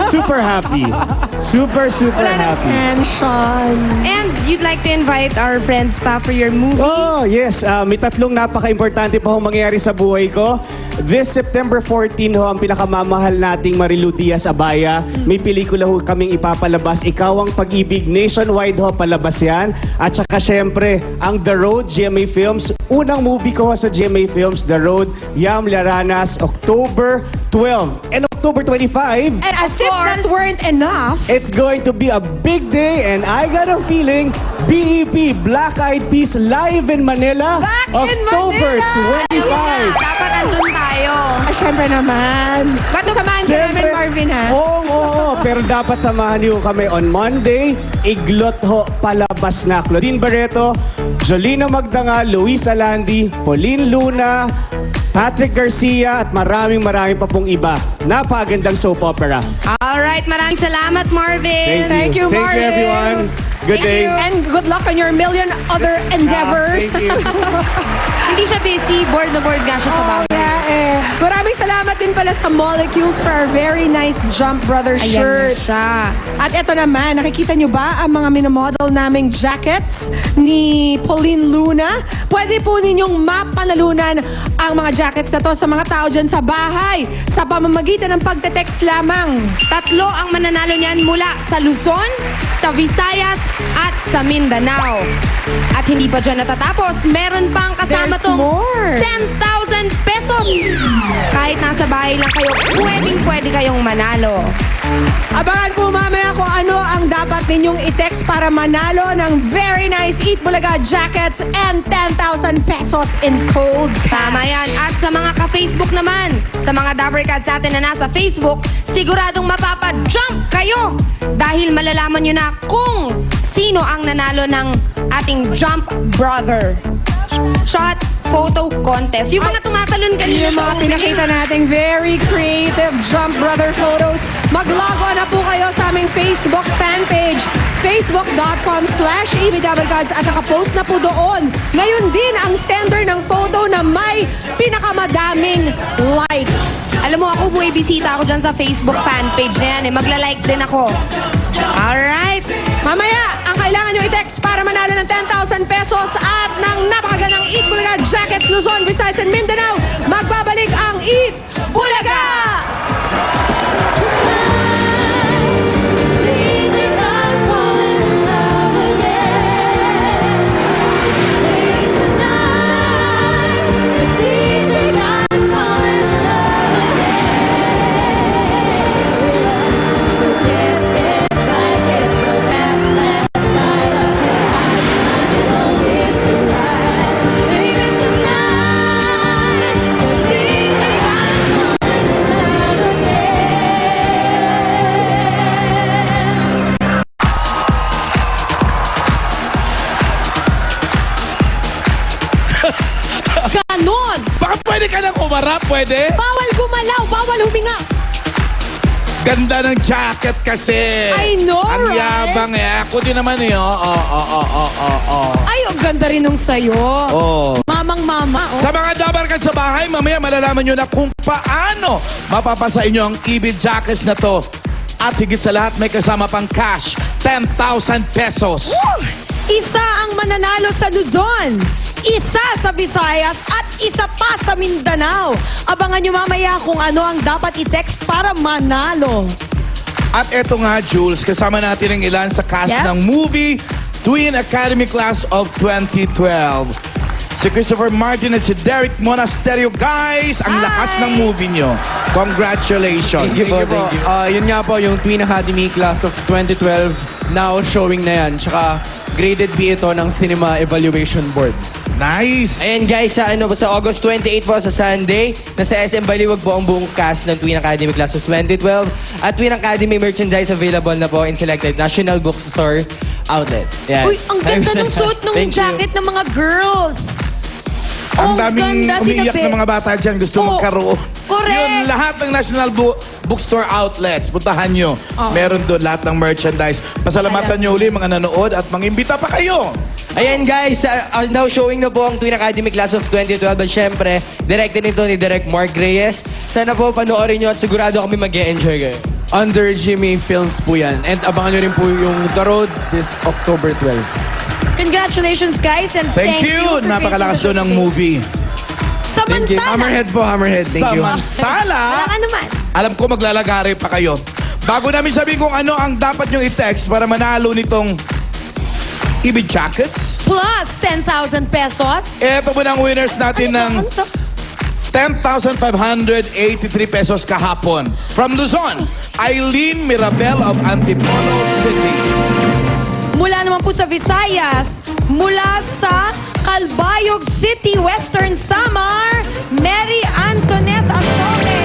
Super happy. Super Wala nang happy. tension. And you'd like to invite our friends pa for your movie? Oh, yes. May tatlong napaka-importante pa ho mangyayari sa buhay ko. This September 14 ho, ang pinakamamahal nating Marilu Diaz Abaya. May pelikula ho kaming ipapalabas. Ikaw ang Pag-ibig. Nationwide ho, palabas yan. At saka syempre, ang The Road, GMA Films. Unang movie ko ho sa GMA Films, The Road, Yam Laranas, October 12. And October 25, And as if that weren't enough, it's going to be a big day, and I got a feeling BEP, Black Eyed Peas, live in Manila, Back in October Manila! 25. Dapat andun tayo. syempre naman. Samahan ka namin, Marvin, ha? Oo, pero dapat samahan niyo kami on Monday. Iglot ho, palabas na. Claudine Barreto, Jolina Magdanga, Luis Alandi, Pauline Luna, Patrick Garcia, at maraming pa pong iba. Napagandang soap opera. Alright, maraming salamat, Marvin. Thank you, Thank you, Marvin. everyone. Good day. And good luck on your million other endeavors. Thank you. Hindi siya busy, bored na bored nga siya sa bahay. Maraming salamat din pala sa Molecules for our very nice Jump Brothers Ayan shirts. na siya. At eto naman, nakikita nyo ba ang mga minomodel naming jackets ni Pauline Luna? Pwede po ninyong mapanalunan ang mga jackets na to sa mga tao dyan sa bahay sa pamamagitan ng pagte-text lamang. 3 ang mananalo niyan mula sa Luzon, sa Visayas, at sa Mindanao. At hindi pa dyan natatapos, meron pang kasama There's tong more. 10,000 pesos. Kahit nasa bahay lang kayo, pwede kayong manalo. Abangan po mamaya kung ano ang dapat ninyong i-text para manalo ng very nice Eat Bulaga jackets and 10,000 pesos in cold cash. Tama yan. At sa mga ka-Facebook naman, sa mga Dabbercats natin na nasa Facebook, siguradong mapapa-jump kayo dahil malalaman nyo na kung sino ang nanalo ng ating Jump Brother Shot Photo Contest. Yung mga tumatalon kanina Yung sa mga pinakita nating very creative Jump Brother photos. Mag-log on na po kayo sa aming Facebook fan page, facebook.com/EBDoubleGods, at nakapost na po doon. Ngayon din ang sender ng photo na may pinakamadaming likes. Alam mo, ako buhay bisita ako dyan sa Facebook fan page na yan. Magla-like din ako. Alright. Mamaya, ang kailangan nyo i-text para manalo ng 10,000 pesos at ng napakagandang Eat Bulaga jackets, Luzon, Visayas, and Mindanao. Magbabalik ang Eat Bulaga! Ganon! Baka pwede ka nang umarap, pwede? Bawal gumalaw, bawal huminga. Ganda ng jacket kasi. I know, Ang right? yabang eh. Ako din naman eh. Ay, ang ganda rin nung sayo. Oh. Mamang-mama, oh. Sa mga Dabbercats sa bahay, mamaya malalaman nyo na kung paano mapapasa inyo ang EB jackets na to. At higit sa lahat, may kasama pang cash, 10,000 pesos. Isa ang mananalo sa Luzon, isa sa Visayas, at isa pa sa Mindanao. Abangan nyo mamaya kung ano ang dapat i-text para manalo. At eto nga, Jules, kasama natin ang ilan sa cast Yeah. ng movie Twin Academy Class of 2012. Si Christopher Martin at si Derek Monasterio. Guys, ang lakas ng movie nyo. Congratulations. Thank you po. Yun nga po, yung Twin Academy Class of 2012, now showing na yan. Tsaka graded B ito ng Cinema Evaluation Board. Nice! Ayan guys, sa August 28 po sa Sunday, nasa SM Baliwag po ang buong cast ng Twin Academy Class of 2012. At Twin Academy merchandise available na po in selected National Bookstore outlet. Yan. Uy, ang ganda ng suit ng Thank you. jacket ng mga girls. Ang Oh, daming ganda, umiiyak sinabi. ng mga bata dyan. Gusto Oh, magkaroon. correct. Yun, lahat ng National Bookstore outlets. Puntahan nyo. Meron doon lahat ng merchandise. Pasalamatan nyo uli mga nanood at mangimbita pa kayo. Ayan guys, now showing na po ang Twin Academy Class of 2012. At syempre, directed nito ni Direk Mark Reyes. Sana po panoorin nyo at sigurado kami mag-e-enjoy kayo. Under Jimmy Films po yan. And abangan nyo rin po yung The Road this October 12. Congratulations, guys, and Thank you. for Napakalakas gracing doon ng us. movie. Thank you. Samantala. Hammerhead po, Hammerhead. Thank you. Samantala, Walang anuman. alam ko maglalagari pa kayo. Bago namin sabihin kung ano ang dapat nyo i-text para manalo nitong EB Jackets, Plus 10,000 pesos. eto po ng winners natin ng 10,583 pesos kahapon. From Luzon, Eileen Mirabel of Antipolo City. Mula naman po sa Visayas, mula sa Calbayog City, Western Samar, Mary Antoinette Asole.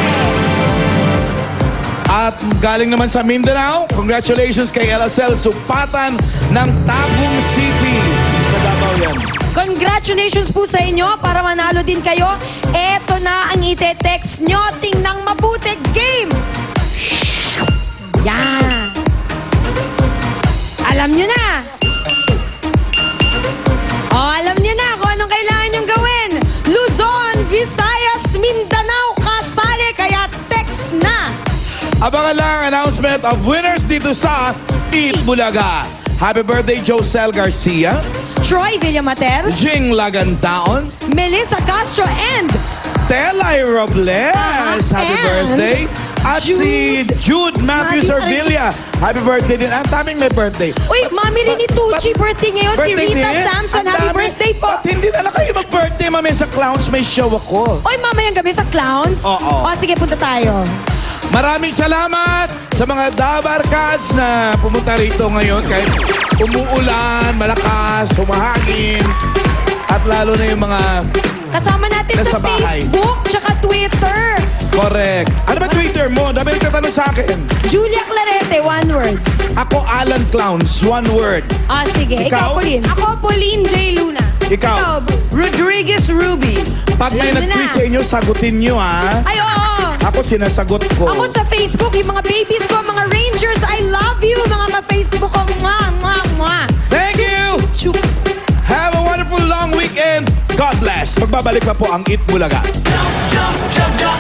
At galing naman sa Mindanao, congratulations kay LSL Supatan ng Tagum City. Sa Davao yan. Congratulations po sa inyo para manalo din kayo. Eto na ang ite-text nyo. Tingnan mabuti. Game! Yan. Alam nyo na. Alam nyo na kung anong kailangan nyong gawin. Luzon, Visayas, Mindanao, kasali. Kaya text na. Abangan lang ang announcement of winners dito sa Eat Bulaga. Happy birthday, Josel Garcia, Troy Villamater, Jing Lagantaon, Melissa Castro, and Telay Robles. Happy and birthday. At si Jude Matthew Servilla. Happy birthday din. Ang daming may birthday. Uy, Mami Rini Tucci, birthday ngayon. Si Birthday Rita din? Samson, Ang happy dami. birthday po. Ba't hindi na lang kayo mag-birthday, mami? Sa Clowns may show ako. Uy, mamayang gabi sa Clowns? Oo. O, sige, punta tayo. Maraming salamat sa mga Dabar Cats na pumunta rito ngayon kahit umuulan, malakas, humahangin, at lalo na yung mga Kasama natin Nasa sa bahay. Facebook, tsaka Twitter. correct. Ano ba Twitter mo? Dami nagtatanong sa akin. Julia Clarete, one word. Ako, Alan Clowns, one word. Ah, sige. Ikaw? Ikaw, Pauline. Ako, Pauline J. Luna. Ikaw? Rodriguez Ruby. Pag may Alam mo nag-tweet na. sa inyo, sagutin nyo, ha? Ay, oo. Ako, sinasagot ko. Ako sa Facebook, yung mga babies ko, mga Rangers, I love you, mga ka-Facebook ko. Mwah, mwah, mwah. Thank you! Chuk. Have a wonderful long weekend. God bless. Magbabalik pa po ang Eat Bulaga. Jump, jump, jump.